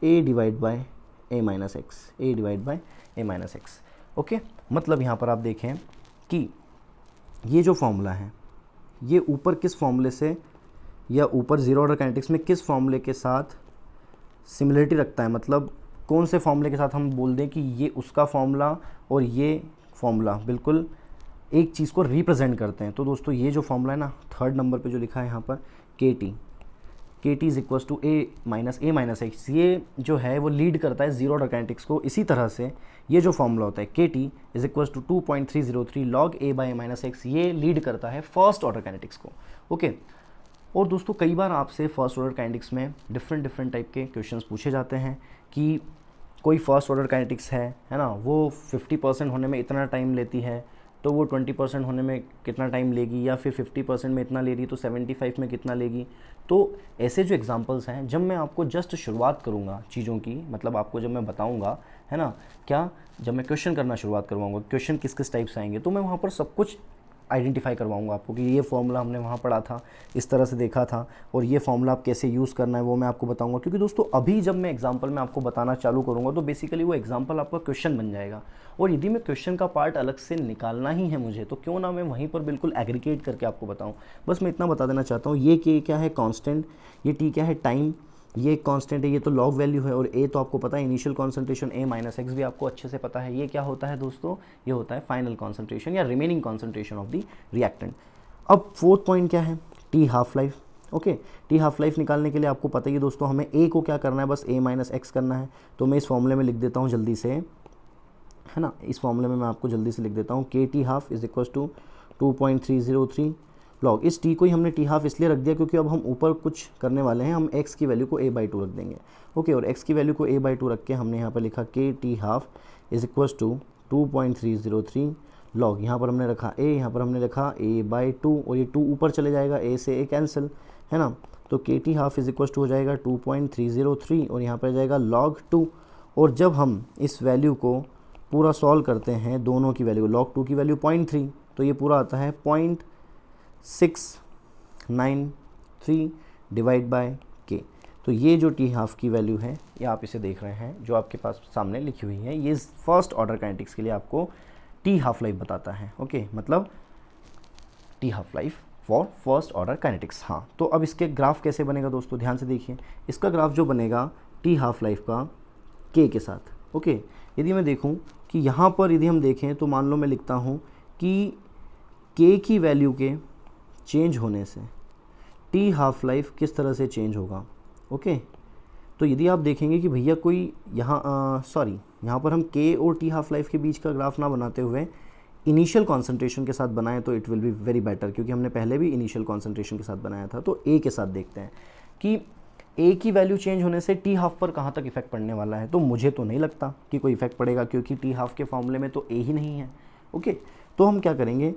a divide by a minus x, a divide by a minus x. Okay, मतलब यहाँ पर आप देखें कि ये जो फॉर्मूला है ये ऊपर किस फॉर्मूले से, या ऊपर जीरो ऑर्डर काइनेटिक्स में किस फॉर्मूले के साथ सिमिलरिटी रखता है, मतलब कौन से फॉर्मूले के साथ हम बोल दें कि ये उसका फॉर्मूला और ये फॉर्मूला बिल्कुल एक चीज़ को रिप्रेजेंट करते हैं। तो दोस्तों ये जो फॉर्मूला है ना, थर्ड नंबर पे जो लिखा है यहाँ पर k t is equals to a minus x, ये जो है वो लीड करता है जीरो ऑर्डर काइनेटिक्स को। इसी तरह से ये जो फॉर्मूला होता है k t is equals to 2.303 log a by a minus x, ये लीड करता है फर्स्ट ऑर्डर काइनेटिक्स को। ओके, और दोस्तों कई बार आपसे फर्स्ट ऑर्डर काइनेटिक्स में डिफरेंट टाइप के क्वेश्चंस पूछे जाते हैं कि कोई फर्स्ट ऑर्डर काइनेटिक्स है ना, वो 50% होने में इतना टाइम लेती है, तो वो 20% होने में कितना टाइम लेगी, या फिर 50% में इतना ले रही तो 75 में कितना लेगी। तो ऐसे जो एग्जांपल्स हैं, जब मैं आपको जस्ट शुरुआत करूँगा चीज़ों की, मतलब आपको जब मैं बताऊँगा, है ना, क्या जब मैं क्वेश्चन करना शुरुआत करवाऊँगा, क्वेश्चन किस किस टाइप से आएंगे, तो मैं वहाँ पर सब कुछ आइडेंटिफाई करवाऊंगा आपको कि ये फॉर्मूला हमने वहाँ पढ़ा था, इस तरह से देखा था, और ये फॉर्मूला आप कैसे यूज़ करना है वो मैं आपको बताऊंगा। क्योंकि दोस्तों अभी जब मैं एग्जांपल में आपको बताना चालू करूँगा तो बेसिकली वो एग्जांपल आपका क्वेश्चन बन जाएगा, और यदि मैं क्वेश्चन का पार्ट अलग से निकालना ही है मुझे, तो क्यों ना मैं वहीं पर बिल्कुल एग्रीगेट करके आपको बताऊँ। बस मैं इतना बता देना चाहता हूँ, ये के क्या है, कॉन्स्टेंट, ये टी क्या है, टाइम, ये कांस्टेंट है, ये तो लॉग वैल्यू है, और ए तो आपको पता है इनिशियल कॉन्सेंट्रेशन, ए माइनस एक्स भी आपको अच्छे से पता है। ये क्या होता है दोस्तों, ये होता है फाइनल कॉन्सेंट्रेशन या remaining concentration of the reactant. अब फोर्थ पॉइंट क्या है, T half life. Okay, T half life निकालने के लिए आपको पता ही है दोस्तों, हमें ए को क्या करना है, बस ए माइनस एक्स करना है। तो मैं इस फॉर्मूले में लिख देता हूँ जल्दी से, है ना, इस फॉर्मूले में मैं आपको जल्दी से लिख देता हूँ k t half is equal to 2.303 log. इस टी को ही हमने टी हाफ इसलिए रख दिया क्योंकि अब हम ऊपर कुछ करने वाले हैं, हम x की वैल्यू को a/2 रख देंगे। ओके, और x की वैल्यू को a/2 रख के हमने यहाँ पर लिखा k t half is equals to 2.303 log. यहाँ पर हमने रखा a, यहाँ पर हमने रखा a/2, और ये 2 ऊपर चले जाएगा, a से a कैंसिल, है ना। तो k t half is equals to हो जाएगा 2.303, और यहाँ पर आ जाएगा log 2। और जब हम इस वैल्यू को पूरा सॉल्व करते हैं, दोनों की वैल्यू, log 2 की वैल्यू 0.3, तो ये पूरा आता है 0.693 डिवाइड बाय के। तो ये जो टी हाफ की वैल्यू है, ये आप इसे देख रहे हैं जो आपके पास सामने लिखी हुई है, ये फर्स्ट ऑर्डर काइनेटिक्स के लिए आपको टी हाफ लाइफ बताता है। ओके, मतलब T half life for first order kinetics. हाँ, तो अब इसके ग्राफ कैसे बनेगा दोस्तों, ध्यान से देखिए। इसका ग्राफ जो बनेगा टी हाफ लाइफ का के के साथ। ओके, यदि मैं देखूँ कि यहाँ पर यदि हम देखें तो मान लो मैं लिखता हूँ कि के की वैल्यू के चेंज होने से टी हाफ लाइफ किस तरह से चेंज होगा। ओके, तो यदि आप देखेंगे कि भैया कोई यहाँ पर हम के और टी हाफ लाइफ के बीच का ग्राफ ना बनाते हुए इनिशियल कॉन्सेंट्रेशन के साथ बनाएं तो it will be very better, क्योंकि हमने पहले भी इनिशियल कॉन्सेंट्रेशन के साथ बनाया था। तो ए के साथ देखते हैं कि ए की वैल्यू चेंज होने से टी हाफ पर कहाँ तक इफेक्ट पड़ने वाला है। तो मुझे तो नहीं लगता कि कोई इफेक्ट पड़ेगा, क्योंकि टी हाफ के फॉर्मूले में तो ए ही नहीं है। ओके, तो हम क्या करेंगे,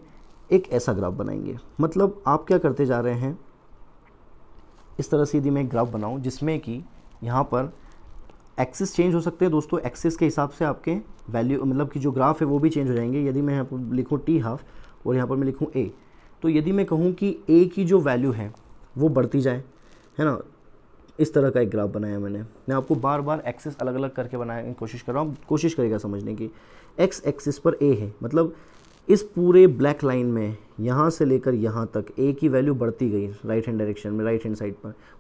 एक ऐसा ग्राफ बनाएंगे। मतलब आप क्या करते जा रहे हैं, इस तरह से यदि मैं एक ग्राफ बनाऊं जिसमें कि यहाँ पर एक्सिस चेंज हो सकते हैं दोस्तों, एक्सिस के हिसाब से आपके वैल्यू, मतलब कि जो ग्राफ है वो भी चेंज हो जाएंगे। यदि मैं यहाँ पर लिखूँ टी हाफ और यहाँ पर मैं लिखूँ ए, तो यदि मैं कहूँ कि ए की जो वैल्यू है वो बढ़ती जाए, है ना, इस तरह का एक ग्राफ बनाया मैंने। मैं आपको बार बार एक्सिस अलग अलग करके बनाने की कोशिश कर रहा हूँ, कोशिश करेगा समझने की। एक्स एक्सिस पर ए है, मतलब इस पूरे ब्लैक लाइन में यहाँ से लेकर यहाँ तक ए की वैल्यू बढ़ती गई राइट हैंड डायरेक्शन में, राइट हैंड साइड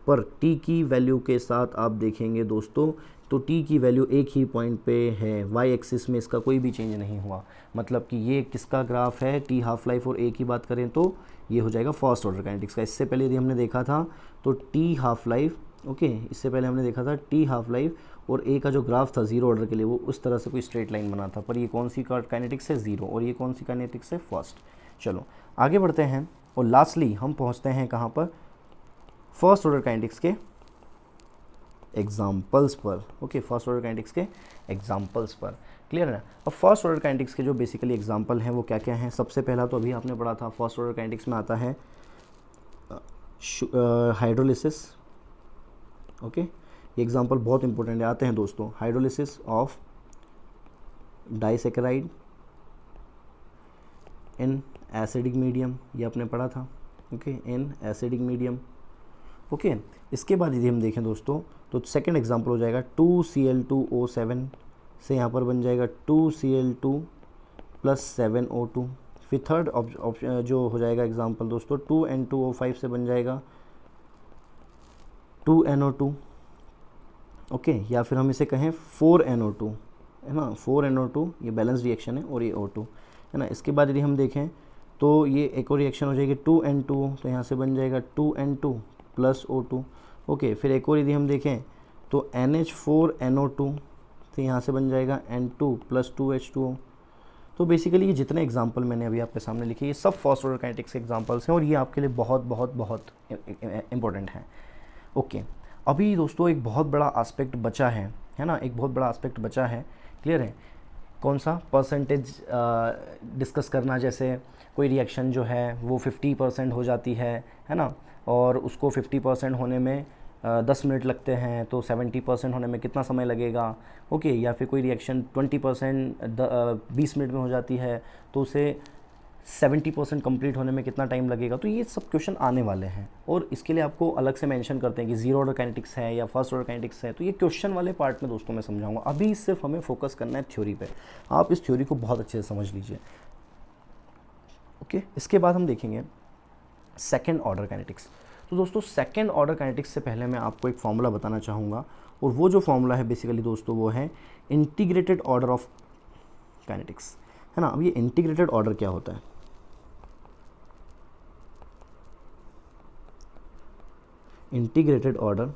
पर टी की वैल्यू के साथ आप देखेंगे दोस्तों तो t की वैल्यू एक ही पॉइंट पे है, y एक्सिस में इसका कोई भी चेंज नहीं हुआ, मतलब कि ये किसका ग्राफ है, t हाफ लाइफ और a की बात करें तो ये हो जाएगा फर्स्ट ऑर्डर काइनेटिक्स का। इससे पहले यदि हमने देखा था तो t हाफ लाइफ, ओके, इससे पहले हमने देखा था t हाफ लाइफ और a का जो ग्राफ था जीरो ऑर्डर के लिए वो उस तरह से कोई स्ट्रेट लाइन बना था, पर ये कौन सी काइनेटिक्स है, जीरो, और ये कौन सी काइनेटिक्स है, फर्स्ट। चलो आगे बढ़ते हैं और लास्टली हम पहुंचते हैं कहाँ पर, फर्स्ट ऑर्डर काइनेटिक्स के एग्जाम्पल्स पर। ओके, फर्स्ट ऑर्डर काइनेटिक्स के एग्जाम्पल्स पर, क्लियर है ना। अब फर्स्ट ऑर्डर काइनेटिक्स के जो बेसिकली एग्जाम्पल हैं वो क्या क्या हैं, सबसे पहला तो अभी आपने पढ़ा था फर्स्ट ऑर्डर काइनेटिक्स में आता है हाइड्रोलिसिस। ओके, ये एग्जाम्पल बहुत इंपॉर्टेंट है, आते हैं दोस्तों, hydrolysis of disaccharide in acidic medium, ये आपने पढ़ा था। ओके, इन एसिडिक मीडियम। ओके, इसके बाद यदि हम देखें दोस्तों तो सेकंड एग्जांपल हो जाएगा 2Cl2O7 से यहाँ पर बन जाएगा 2Cl2 + 7O2। फिर थर्ड जो हो जाएगा एग्जांपल दोस्तों 2N2O5 से बन जाएगा 2NO2। ओके, या फिर हम इसे कहें 4NO2, है ना, 4NO2, ये बैलेंस रिएक्शन है और ये O2 है ना। इसके बाद यदि हम देखें तो ये एक और रिएक्शन हो जाएगी 2N2, तो यहाँ से बन जाएगा 2N2 + O2। ओके, फिर एक और यदि हम देखें तो NH4NO2, तो यहाँ से बन जाएगा N2 + 2H2O। तो बेसिकली ये जितने एग्जाम्पल मैंने अभी आपके सामने लिखे ये सब फर्स्ट ऑर्डर काइनेटिक्स के एग्जाम्पल्स हैं और ये आपके लिए बहुत बहुत बहुत इंपॉर्टेंट हैं। ओके, अभी दोस्तों एक बहुत बड़ा एस्पेक्ट बचा है ना, एक बहुत बड़ा एस्पेक्ट बचा है, क्लियर है, कौन सा, परसेंटेज डिस्कस करना। जैसे कोई रिएक्शन जो है वो 50% हो जाती है ना, और उसको 50% होने में 10 मिनट लगते हैं, तो 70% होने में कितना समय लगेगा। ओके, या फिर कोई रिएक्शन 20% 20 मिनट में हो जाती है, तो उसे 70% कंप्लीट होने में कितना टाइम लगेगा। तो ये सब क्वेश्चन आने वाले हैं और इसके लिए आपको अलग से मेंशन करते हैं कि जीरो ऑर्डर काइनेटिक्स है या फर्स्ट ऑर्डर काइनेटिक्स है। तो ये क्वेश्चन वाले पार्ट में दोस्तों मैं समझाऊंगा, अभी सिर्फ हमें फोकस करना है थ्योरी पे। आप इस थ्योरी को बहुत अच्छे से समझ लीजिए। ओके, इसके बाद हम देखेंगे सेकेंड ऑर्डर काइनेटिक्स। तो दोस्तों सेकेंड ऑर्डर काइनेटिक्स से पहले मैं आपको एक फॉर्मूला बताना चाहूँगा, और वो जो फॉर्मूला है बेसिकली दोस्तों वो है इंटीग्रेटेड ऑर्डर ऑफ काइनेटिक्स, है ना। अब ये इंटीग्रेटेड ऑर्डर क्या होता है, इंटीग्रेटेड ऑर्डर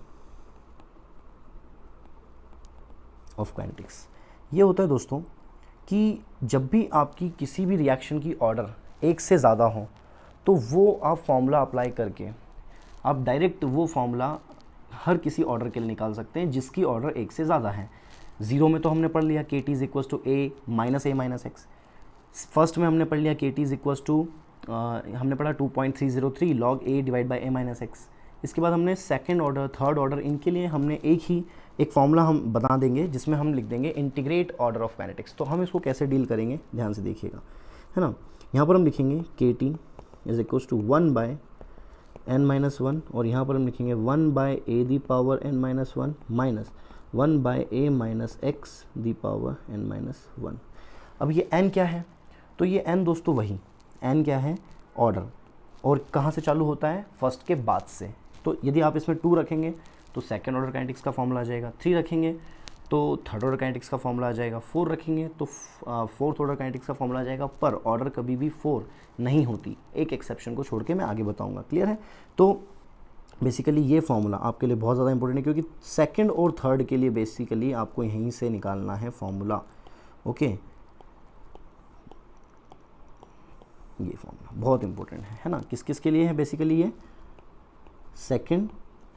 ऑफ काइनेटिक्स ये होता है दोस्तों कि जब भी आपकी किसी भी रिएक्शन की ऑर्डर एक से ज़्यादा हो तो वो आप फॉर्मूला अप्लाई करके आप डायरेक्ट वो फॉर्मूला हर किसी ऑर्डर के लिए निकाल सकते हैं जिसकी ऑर्डर एक से ज़्यादा है। जीरो में तो हमने पढ़ लिया KT = A - A - x। First में हमने पढ़ लिया KT = हमने पढ़ा 2.303 log A / A - x। इसके बाद हमने सेकंड ऑर्डर, थर्ड ऑर्डर, इनके लिए हमने एक फॉर्मूला हम बता देंगे जिसमें हम लिख देंगे इंटीग्रेट ऑर्डर ऑफ काइनेटिक्स। तो हम इसको कैसे डील करेंगे ध्यान से देखिएगा, है ना। यहाँ पर हम लिखेंगे KT = 1/n-1 और यहाँ पर हम लिखेंगे 1/A⁴n-1 - 1/A - x⁴n-1। अब ये n क्या है, तो ये n दोस्तों वही n क्या है, ऑर्डर, और कहाँ से चालू होता है, फर्स्ट के बाद से। तो यदि आप इसमें 2 रखेंगे तो सेकेंड ऑर्डर काइनेटिक्स का फॉर्मूला आ जाएगा, 3 रखेंगे तो थर्ड ऑर्डर काइनेटिक्स का फॉर्मूला आ जाएगा, 4 रखेंगे तो फोर्थ ऑर्डर काइनेटिक्स का फॉर्मूला आ जाएगा। पर ऑर्डर कभी भी 4 नहीं होती, एक एक्सेप्शन को छोड़ के मैं आगे बताऊंगा, क्लियर है। तो बेसिकली ये फॉर्मूला आपके लिए बहुत ज़्यादा इंपॉर्टेंट है क्योंकि सेकंड और थर्ड के लिए बेसिकली आपको यहीं से निकालना है फॉर्मूला। ओके, ये फॉर्मूला बहुत इंपॉर्टेंट है ना। किस किस के लिए है बेसिकली, ये सेकंड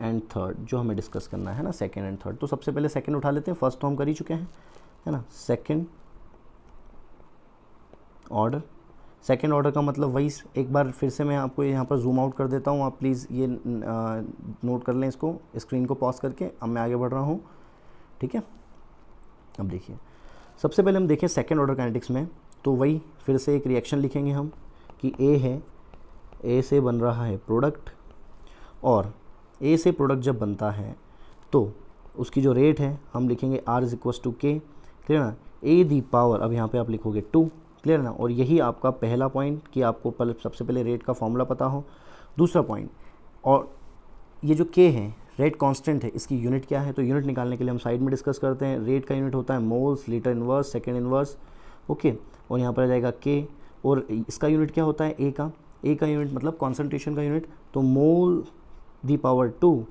एंड थर्ड जो हमें डिस्कस करना है ना, सेकंड एंड थर्ड। तो सबसे पहले सेकंड उठा लेते हैं, फर्स्ट तो हम कर ही चुके हैं, है ना। सेकंड ऑर्डर, सेकंड ऑर्डर का मतलब वही, एक बार फिर से मैं आपको यहाँ पर जूम आउट कर देता हूँ, आप प्लीज़ ये नोट कर लें इसको, स्क्रीन को पॉज करके। अब मैं आगे बढ़ रहा हूँ, ठीक है। अब देखिए सबसे पहले हम देखें सेकंड ऑर्डर काइनेटिक्स में, तो वही फिर से एक रिएक्शन लिखेंगे हम कि A है, A से बन रहा है प्रोडक्ट, और A से प्रोडक्ट जब बनता है तो उसकी जो रेट है हम लिखेंगे R = K, क्लियर ना। A⁴, अब यहाँ पे आप लिखोगे 2, क्लियर ना। और यही आपका पहला पॉइंट कि आपको सबसे पहले रेट का फॉर्मूला पता हो। दूसरा पॉइंट, और ये जो K है रेट कांस्टेंट है, इसकी यूनिट क्या है, तो यूनिट निकालने के लिए हम साइड में डिस्कस करते हैं। रेट का यूनिट होता है moles, litre inverse, second inverse, okay. और यहाँ पर आ जाएगा के, और इसका यूनिट क्या होता है, ए का यूनिट मतलब कॉन्सेंट्रेशन का यूनिट, तो mole the power 2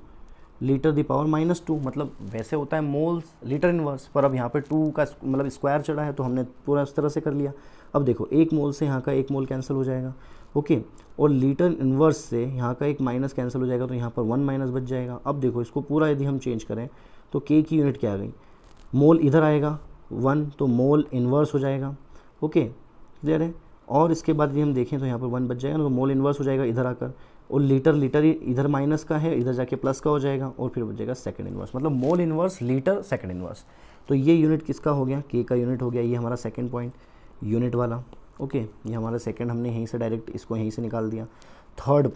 litre the power -2, मतलब वैसे होता है मोल्स लीटर इनवर्स, पर अब यहाँ पे 2 का मतलब स्क्वायर चढ़ा है तो हमने पूरा इस तरह से कर लिया। अब देखो 1 मोल से यहाँ का 1 मोल कैंसिल हो जाएगा, ओके, और लीटर इनवर्स से यहाँ का एक माइनस कैंसिल हो जाएगा, तो यहाँ पर 1 माइनस बच जाएगा। अब देखो इसको पूरा यदि हम चेंज करें तो के की यूनिट क्या आ गई, मोल इधर आएगा 1, तो मोल इन्वर्स हो जाएगा, ओके, क्लियर है। और इसके बाद यदि हम देखें तो यहाँ पर 1 बच जाएगा ना, तो मोल इन्वर्स हो जाएगा इधर आकर, और लीटर इधर माइनस का है, इधर जाके प्लस का हो जाएगा, और फिर बच जाएगा सेकंड इन्वर्स, मतलब मोल इन्वर्स लीटर सेकंड इन्वर्स। तो ये यूनिट किसका हो गया, के का यूनिट हो गया, ये हमारा सेकंड पॉइंट यूनिट वाला, ओके। ये हमारा सेकंड, हमने यहीं से डायरेक्ट इसको यहीं से निकाल दिया। थर्ड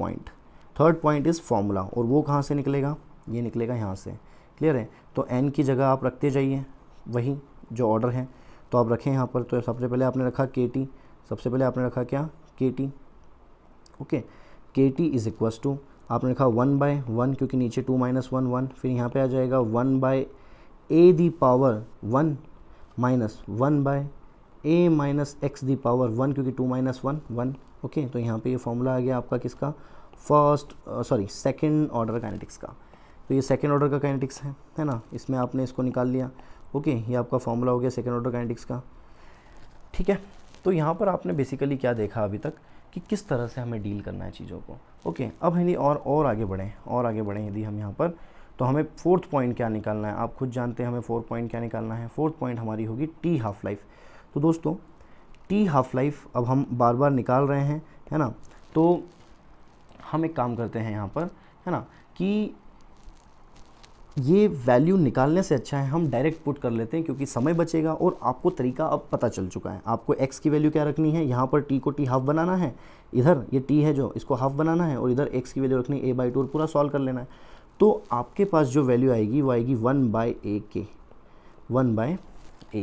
पॉइंट इज़ फॉर्मूला, और वो कहाँ से निकलेगा, ये निकलेगा यहाँ से, क्लियर है। तो एन की जगह आप रखते जाइए वही जो ऑर्डर है, तो आप रखें यहाँ पर। तो सबसे पहले आपने रखा के टी, सबसे पहले आपने रखा क्या, के टी, ओके। के टी इज़ इक्वस टू, आपने रखा 1/1, क्योंकि नीचे 2 - 1 1, फिर यहाँ पे आ जाएगा 1/a the power 1 minus 1/a minus x the power 1, क्योंकि 2 - 1 1, ओके। तो यहाँ पे ये फॉर्मूला आ गया आपका किसका, सेकंड ऑर्डर काइनेटिक्स का। तो ये सेकंड ऑर्डर का काइनेटिक्स है ना, इसमें आपने इसको निकाल लिया, ओके। ये आपका फॉर्मूला हो गया सेकंड ऑर्डर काइनेटिक्स का, ठीक है। तो यहाँ पर आपने बेसिकली क्या देखा अभी तक कि किस तरह से हमें डील करना है चीज़ों को, ओके। अब यदि और आगे बढ़ें यदि हम यहाँ पर, तो हमें फोर्थ पॉइंट क्या निकालना है, आप खुद जानते हैं हमें फोर्थ पॉइंट क्या निकालना है। फोर्थ पॉइंट हमारी होगी टी हाफ लाइफ। तो दोस्तों टी हाफ लाइफ अब हम बार बार निकाल रहे हैं, है ना, तो हम एक काम करते हैं यहाँ पर, है ना, कि ये वैल्यू निकालने से अच्छा है हम डायरेक्ट पुट कर लेते हैं, क्योंकि समय बचेगा और आपको तरीका अब पता चल चुका है। आपको x की वैल्यू क्या रखनी है, यहाँ पर t को t हाफ बनाना है, इधर ये t है जो इसको हाफ बनाना है, और इधर x की वैल्यू रखनी है a/2 और पूरा सॉल्व कर लेना है। तो आपके पास जो वैल्यू आएगी वो आएगी 1/a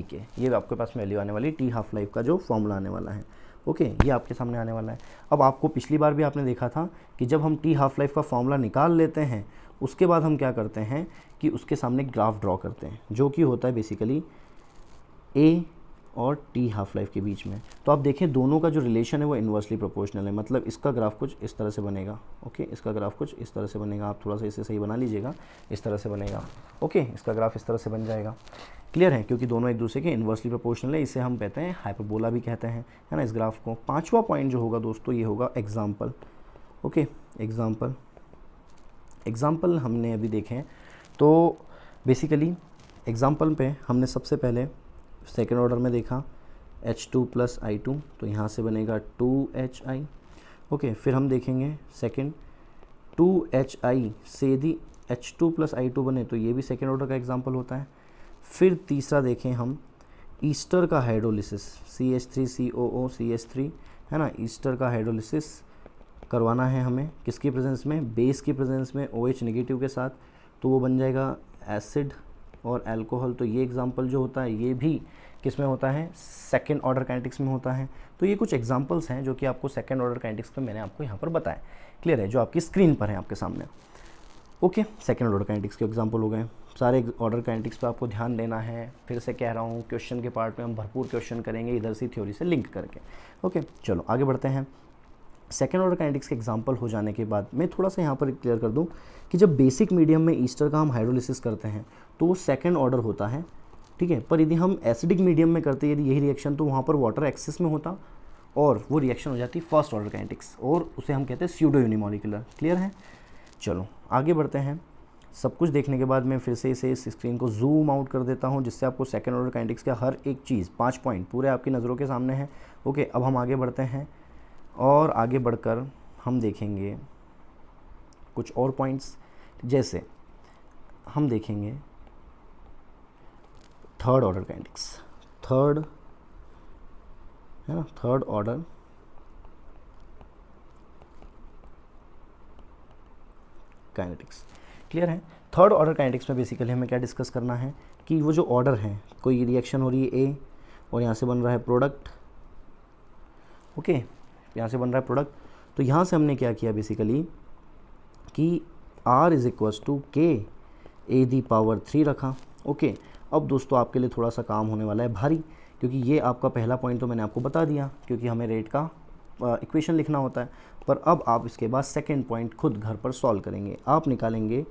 के, ये आपके पास वैल्यू आने वाली टी हाफ लाइफ का जो फॉर्मूला आने वाला है, ओके। ये आपके सामने आने वाला है। अब आपको पिछली बार भी आपने देखा था कि जब हम टी हाफ लाइफ का फॉर्मूला निकाल लेते हैं उसके बाद हम क्या करते हैं कि उसके सामने ग्राफ ड्रॉ करते हैं, जो कि होता है बेसिकली ए और टी हाफ लाइफ के बीच में। तो आप देखें दोनों का जो रिलेशन है वो इन्वर्सली प्रोपोर्शनल है, मतलब इसका ग्राफ कुछ इस तरह से बनेगा, ओके। इसका ग्राफ कुछ इस तरह से बनेगा, आप थोड़ा सा इसे सही बना लीजिएगा, इस तरह से बनेगा, ओके। इसका ग्राफ इस तरह से बन जाएगा, क्लियर है, क्योंकि दोनों एक दूसरे के इन्वर्सली प्रोपोर्शनल है। इसे हम कहते हैं हाइपरबोला भी कहते हैं, है ना, इस ग्राफ को। पांचवा पॉइंट जो होगा दोस्तों ये होगा एग्जाम्पल, ओके। एग्जाम्पल हमने अभी देखे हैं, तो बेसिकली एग्जाम्पल पे हमने सबसे पहले सेकेंड ऑर्डर में देखा H2 + I2, तो यहाँ से बनेगा 2HI, ओके। फिर हम देखेंगे सेकेंड 2HI से यदि H2 + I2 बने तो ये भी सेकेंड ऑर्डर का एग्जाम्पल होता है। फिर तीसरा देखें हम ईस्टर का हाइड्रोलिसिस, CH3COO CH3, है ना, ईस्टर का हाइड्रोलिसिस करवाना है हमें किसकी प्रेजेंस में, बेस की प्रेजेंस में OH नेगेटिव के साथ, तो वो बन जाएगा एसिड और अल्कोहल। तो ये एग्जाम्पल जो होता है ये भी किस में होता है, सेकेंड ऑर्डर काइनेटिक्स में होता है। तो ये कुछ एग्जाम्पल्स हैं जो कि आपको सेकेंड ऑर्डर काइनेटिक्स में मैंने आपको यहाँ पर बताया, क्लियर है, जो आपकी स्क्रीन पर है आपके सामने, ओके। सेकेंड ऑर्डर काइनेटिक्स के एग्जाम्पल हो गए। सारे ऑर्डर काइनेटिक्स पे आपको ध्यान देना है, फिर से कह रहा हूँ क्वेश्चन के पार्ट में हम भरपूर क्वेश्चन करेंगे इधर से थ्योरी से लिंक करके, ओके। चलो आगे बढ़ते हैं। सेकेंड ऑर्डर काइनेटिक्स के एग्जाम्पल हो जाने के बाद मैं थोड़ा सा यहाँ पर क्लियर कर दूँ कि जब बेसिक मीडियम में ईस्टर का हम हाइड्रोलिसिस करते हैं तो वो सेकेंड ऑर्डर होता है, ठीक है। पर यदि हम एसिडिक मीडियम में करते यदि यही रिएक्शन, तो वहाँ पर वाटर एक्सेस में होता और वो रिएक्शन हो जाती फर्स्ट ऑर्डर काइनेटिक्स, और उसे हम कहते हैं स्यूडो यूनिमॉलिक्यूलर, क्लियर है। चलो आगे बढ़ते हैं। सब कुछ देखने के बाद मैं फिर से इसे इस स्क्रीन को जूम आउट कर देता हूँ, जिससे आपको सेकेंड ऑर्डर काइनेटिक्स का हर एक चीज़ 5 पॉइंट पूरे आपकी नज़रों के सामने है, ओके। अब हम आगे बढ़ते हैं और आगे बढ़कर हम देखेंगे कुछ और पॉइंट्स, जैसे हम देखेंगे थर्ड ऑर्डर काइनेटिक्स, थर्ड है ना, थर्ड ऑर्डर काइनेटिक्स, क्लियर है। थर्ड ऑर्डर काइनेटिक्स में बेसिकली हमें क्या डिस्कस करना है कि वो जो ऑर्डर है, कोई रिएक्शन हो रही है ए और यहाँ से बन रहा है प्रोडक्ट, ओके, यहाँ से बन रहा है प्रोडक्ट। तो यहाँ से हमने क्या किया बेसिकली कि R इज इक्वल्स टू के ए दी पावर 3 रखा। ओके, अब दोस्तों आपके लिए थोड़ा सा काम होने वाला है भारी, क्योंकि ये आपका पहला पॉइंट तो मैंने आपको बता दिया, क्योंकि हमें रेट का इक्वेशन लिखना होता है। पर अब आप इसके बाद सेकेंड पॉइंट खुद घर पर सॉल्व करेंगे। आप निकालेंगे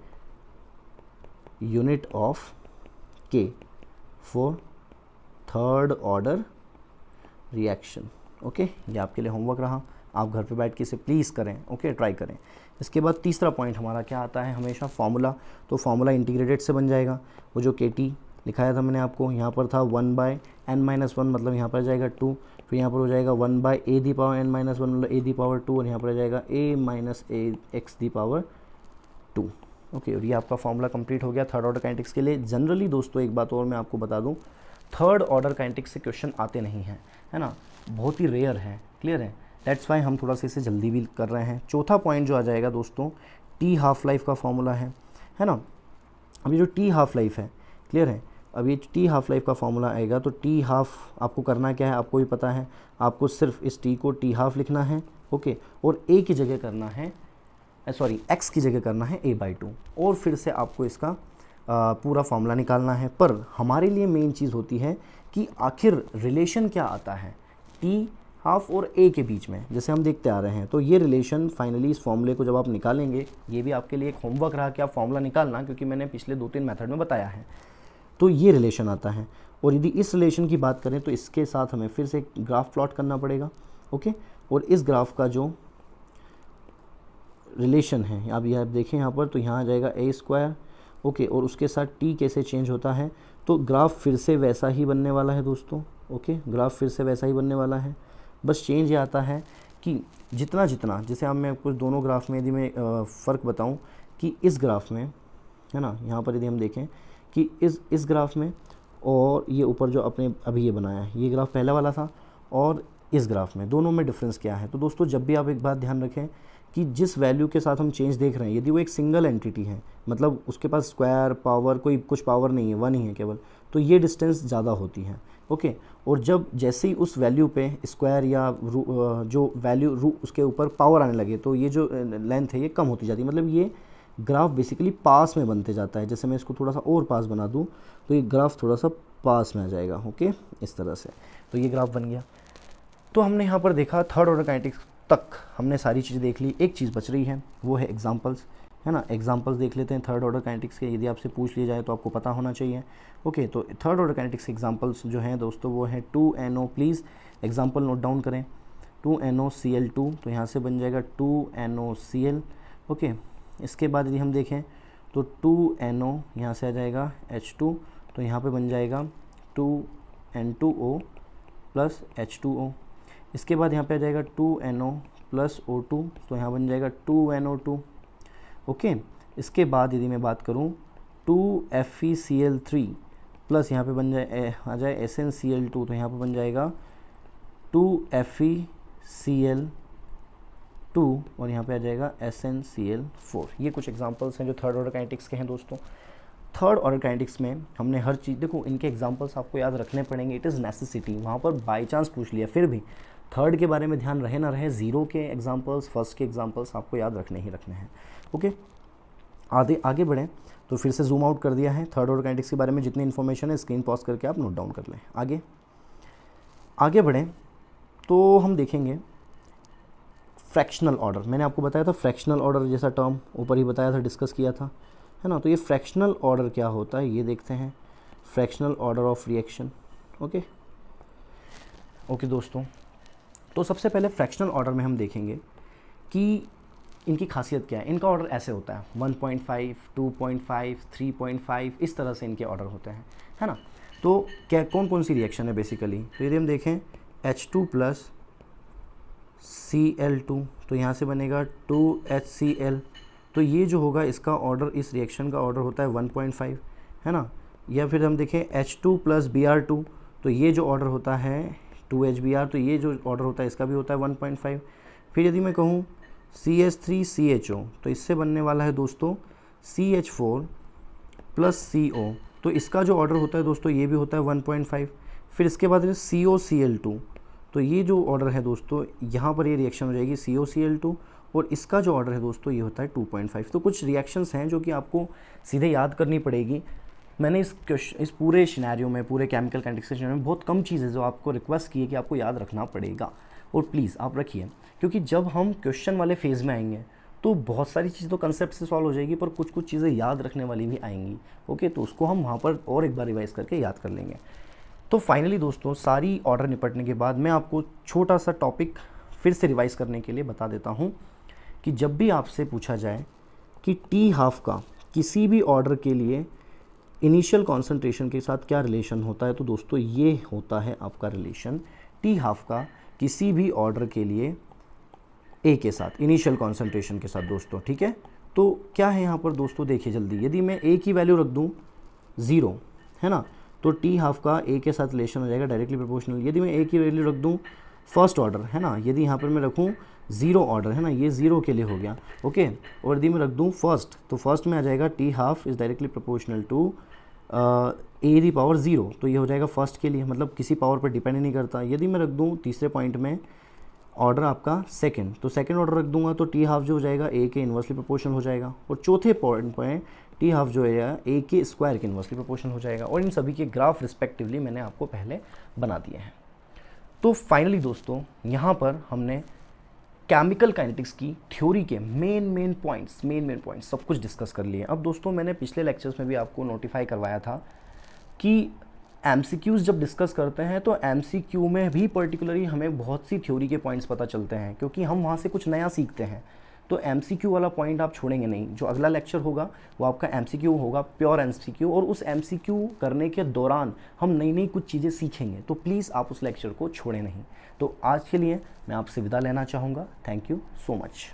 यूनिट ऑफ के for third order reaction. Okay, ये आपके लिए होमवर्क रहा, आप घर पे बैठ के इसे प्लीज़ करें। ओके, ट्राई करें। इसके बाद तीसरा पॉइंट हमारा क्या आता है, हमेशा फार्मूला। तो फार्मूला इंटीग्रेटेड से बन जाएगा। वो जो के टी लिखाया था मैंने आपको, यहाँ पर था 1/n-1, मतलब यहाँ पर आ जाएगा 2, फिर यहाँ पर हो जाएगा 1/a दी पावर n-1, मतलब a दी पावर 2, और यहाँ पर आ जाएगा a minus a x the power 2। Okay, और ये आपका फार्मूला कंप्लीट हो गया थर्ड ऑर्डर काइनेटिक्स के लिए। जनरली दोस्तों एक बात और मैं आपको बता दूँ, थर्ड ऑर्डर काइनेटिक्स से क्वेश्चन आते नहीं हैं, है ना, बहुत ही रेयर है। क्लियर है? दैट्स वाई हम थोड़ा सा इसे जल्दी भी कर रहे हैं। चौथा पॉइंट जो आ जाएगा दोस्तों, टी हाफ लाइफ का फॉर्मूला है ना। अब ये जो टी हाफ लाइफ है, क्लियर है, अब ये टी हाफ लाइफ का फॉर्मूला आएगा तो टी हाफ आपको करना क्या है, आपको भी पता है, आपको सिर्फ इस टी को टी हाफ लिखना है। ओके, और ए की जगह करना है, सॉरी एक्स की जगह करना है a/2, और फिर से आपको इसका पूरा फॉर्मूला निकालना है। पर हमारे लिए मेन चीज़ होती है कि आखिर रिलेशन क्या आता है टी हाफ और ए के बीच में, जैसे हम देखते आ रहे हैं। तो ये रिलेशन फाइनली इस फॉर्मूले को जब आप निकालेंगे, ये भी आपके लिए एक होमवर्क रहा कि आप फॉर्मूला निकालना, क्योंकि मैंने पिछले 2-3 मेथड में बताया है। तो ये रिलेशन आता है, और यदि इस रिलेशन की बात करें तो इसके साथ हमें फिर से ग्राफ प्लॉट करना पड़ेगा। ओके, और इस ग्राफ का जो रिलेशन है, अब यह आप देखें यहाँ पर, तो यहाँ आ जाएगा a²। ओके, और उसके साथ t कैसे चेंज होता है, तो ग्राफ फिर से वैसा ही बनने वाला है दोस्तों। ओके, ग्राफ फिर से वैसा ही बनने वाला है, बस चेंज ये आता है कि जितना जितना, जैसे अब मैं कुछ दोनों ग्राफ में यदि मैं फ़र्क बताऊं कि इस ग्राफ में, है ना, यहाँ पर यदि हम देखें कि इस ग्राफ में और ये ऊपर जो अपने अभी ये बनाया है, ये ग्राफ पहला वाला था, और इस ग्राफ में दोनों में डिफरेंस क्या है। तो दोस्तों जब भी आप एक बात ध्यान रखें कि जिस वैल्यू के साथ हम चेंज देख रहे हैं, यदि वो एक सिंगल एंटिटी है, मतलब उसके पास स्क्वायर पावर कोई कुछ पावर नहीं है, 1 ही है केवल, तो ये डिस्टेंस ज़्यादा होती है। ओके, और जब जैसे ही उस वैल्यू पे स्क्वायर या जो वैल्यू उसके ऊपर पावर आने लगे, तो ये जो लेंथ है ये कम होती जाती है, मतलब ये ग्राफ बेसिकली पास में बनते जाता है। जैसे मैं इसको थोड़ा सा और पास बना दूँ तो ये ग्राफ थोड़ा सा पास में आ जाएगा। ओके, इस तरह से तो ये ग्राफ बन गया। तो हमने यहाँ पर देखा थर्ड ऑर्डर काइनेटिक्स तक हमने सारी चीज़ें देख ली। एक चीज़ बच रही है, वो है एग्जांपल्स, है ना। एग्जांपल्स देख लेते हैं थर्ड ऑर्डर काइनेटिक्स के, यदि आपसे पूछ लिया जाए तो आपको पता होना चाहिए। ओके, तो थर्ड ऑर्डर काइनेटिक्स एग्जांपल्स जो हैं दोस्तों वो है 2NO, please example note down करें। 2NOCl2, तो यहाँ से बन जाएगा 2NOCl। ओके, इसके बाद यदि हम देखें तो 2NO यहाँ से आ जाएगा H2, तो यहाँ पे बन जाएगा 2N2O प्लस H2O। इसके बाद यहाँ पे आ जाएगा 2NO प्लस O2, तो यहाँ बन जाएगा 2NO2। ओके, इसके बाद यदि मैं बात करूँ 2FeCl3 प्लस यहाँ पे बन जाए आ जाए SnCl2, तो यहाँ पे बन जाएगा 2FeCl2 और यहाँ पे आ जाएगा SnCl4। ये कुछ एग्जांपल्स हैं जो थर्ड ऑर्डर काइनेटिक्स के हैं दोस्तों। थर्ड ऑर्डर काइनेटिक्स में हमने हर चीज़, देखो इनके एग्जांपल्स आपको याद रखने पड़ेंगे, इट इज़ नेसेसिटी। वहाँ पर बाय चांस पूछ लिया, फिर भी थर्ड के बारे में ध्यान रहे ना रहे, ज़ीरो के एग्जांपल्स, फर्स्ट के एग्जांपल्स आपको याद रखने ही रखने हैं। ओके, आगे बढ़ें तो फिर से जूम आउट कर दिया है थर्ड ऑर्डर काइनेटिक्स के बारे में, जितनी इन्फॉर्मेशन है स्क्रीन पॉज करके आप नोट डाउन कर लें। आगे बढ़ें तो हम देखेंगे फ्रैक्शनल ऑर्डर। मैंने आपको बताया था फ्रैक्शनल ऑर्डर जैसा टर्म ऊपर ही बताया था, डिस्कस किया था, है ना। तो ये फ्रैक्शनल ऑर्डर क्या होता है ये देखते हैं, fractional order of reaction. Okay दोस्तों, तो सबसे पहले फ्रैक्शनल ऑर्डर में हम देखेंगे कि इनकी खासियत क्या है। इनका ऑर्डर ऐसे होता है 1.5, 2.5, 3.5, इस तरह से इनके ऑर्डर होते हैं, है ना। तो क्या कौन सी रिएक्शन है बेसिकली, तो यदि हम देखें H2 प्लस Cl2, तो यहाँ से बनेगा 2HCl, तो ये जो होगा इसका ऑर्डर, इस रिएक्शन का ऑर्डर होता है 1.5, है ना। या फिर हम देखें H2 प्लस Br2, तो ये जो ऑर्डर होता है 2HBr, तो ये जो ऑर्डर होता है इसका भी होता है 1.5। फिर यदि मैं कहूँ CH3CHO, तो इससे बनने वाला है दोस्तों CH4 प्लस CO, तो इसका जो ऑर्डर होता है दोस्तों ये भी होता है 1.5। फिर इसके बाद COCl2, तो ये जो ऑर्डर है दोस्तों यहाँ पर ये रिएक्शन हो जाएगी COCl2, और इसका जो ऑर्डर है दोस्तों ये होता है 2.5। तो कुछ रिएक्शंस हैं जो कि आपको सीधे याद करनी पड़ेगी। मैंने इस पूरे सिनेरियो में, पूरे केमिकल काइनेटिक्स के सिनेरियो में बहुत कम चीज़ें जो आपको रिक्वेस्ट की है कि आपको याद रखना पड़ेगा, और प्लीज़ आप रखिए, क्योंकि जब हम क्वेश्चन वाले फेज़ में आएंगे तो बहुत सारी चीज़ें तो कंसेप्ट से सॉल्व हो जाएगी, पर कुछ कुछ चीज़ें याद रखने वाली भी आएंगी। ओके, तो उसको हम वहाँ पर और एक बार रिवाइज़ करके याद कर लेंगे। तो फाइनली दोस्तों सारी ऑर्डर निपटने के बाद मैं आपको छोटा सा टॉपिक फिर से रिवाइज़ करने के लिए बता देता हूँ कि जब भी आपसे पूछा जाए कि T½ का किसी भी ऑर्डर के लिए इनिशियल कॉन्सेंट्रेशन के साथ क्या रिलेशन होता है, तो दोस्तों ये होता है आपका रिलेशन T½ का किसी भी ऑर्डर के लिए A के साथ, इनिशियल कॉन्सेंट्रेशन के साथ दोस्तों। ठीक है, तो क्या है यहाँ पर दोस्तों, देखिए जल्दी, यदि मैं A की वैल्यू रख दूँ 0, है ना, तो T½ का A के साथ रिलेशन हो जाएगा डायरेक्टली प्रोपोर्शनल। यदि मैं A की वैल्यू रख दूँ फर्स्ट ऑर्डर, है ना, यदि यहाँ पर मैं रखूँ 0 ऑर्डर, है ना, ये 0 के लिए हो गया। ओके, और यदि मैं रख दूँ फर्स्ट, तो फर्स्ट में आ जाएगा T½ is directly proportional to A⁻0, तो ये हो जाएगा फर्स्ट के लिए, मतलब किसी पावर पर डिपेंड नहीं करता। यदि मैं रख दूँ तीसरे पॉइंट में ऑर्डर आपका सेकंड, तो सेकंड ऑर्डर रख दूंगा तो T½ जो हो जाएगा A के इन्वर्सली प्रोपोर्शनल हो जाएगा, और चौथे पॉइंट पे T½ जो है A के स्क्वायर के इन्वर्सली प्रोपोर्शनल हो जाएगा, और इन सभी के ग्राफ रिस्पेक्टिवली मैंने आपको पहले बना दिए हैं। तो फाइनली दोस्तों यहाँ पर हमने केमिकल काइनेटिक्स की थ्योरी के मेन पॉइंट्स सब कुछ डिस्कस कर लिए। अब दोस्तों मैंने पिछले लेक्चर्स में भी आपको नोटिफाई करवाया था कि MCQs जब डिस्कस करते हैं तो MCQ में भी पर्टिकुलरली हमें बहुत सी थ्योरी के पॉइंट्स पता चलते हैं, क्योंकि हम वहाँ से कुछ नया सीखते हैं। तो MCQ वाला पॉइंट आप छोड़ेंगे नहीं। जो अगला लेक्चर होगा वो आपका MCQ होगा, प्योर MCQ, और उस MCQ करने के दौरान हम नई कुछ चीज़ें सीखेंगे। तो प्लीज़ आप उस लेक्चर को छोड़ें नहीं। तो आज के लिए मैं आपसे विदा लेना चाहूँगा। Thank you so much.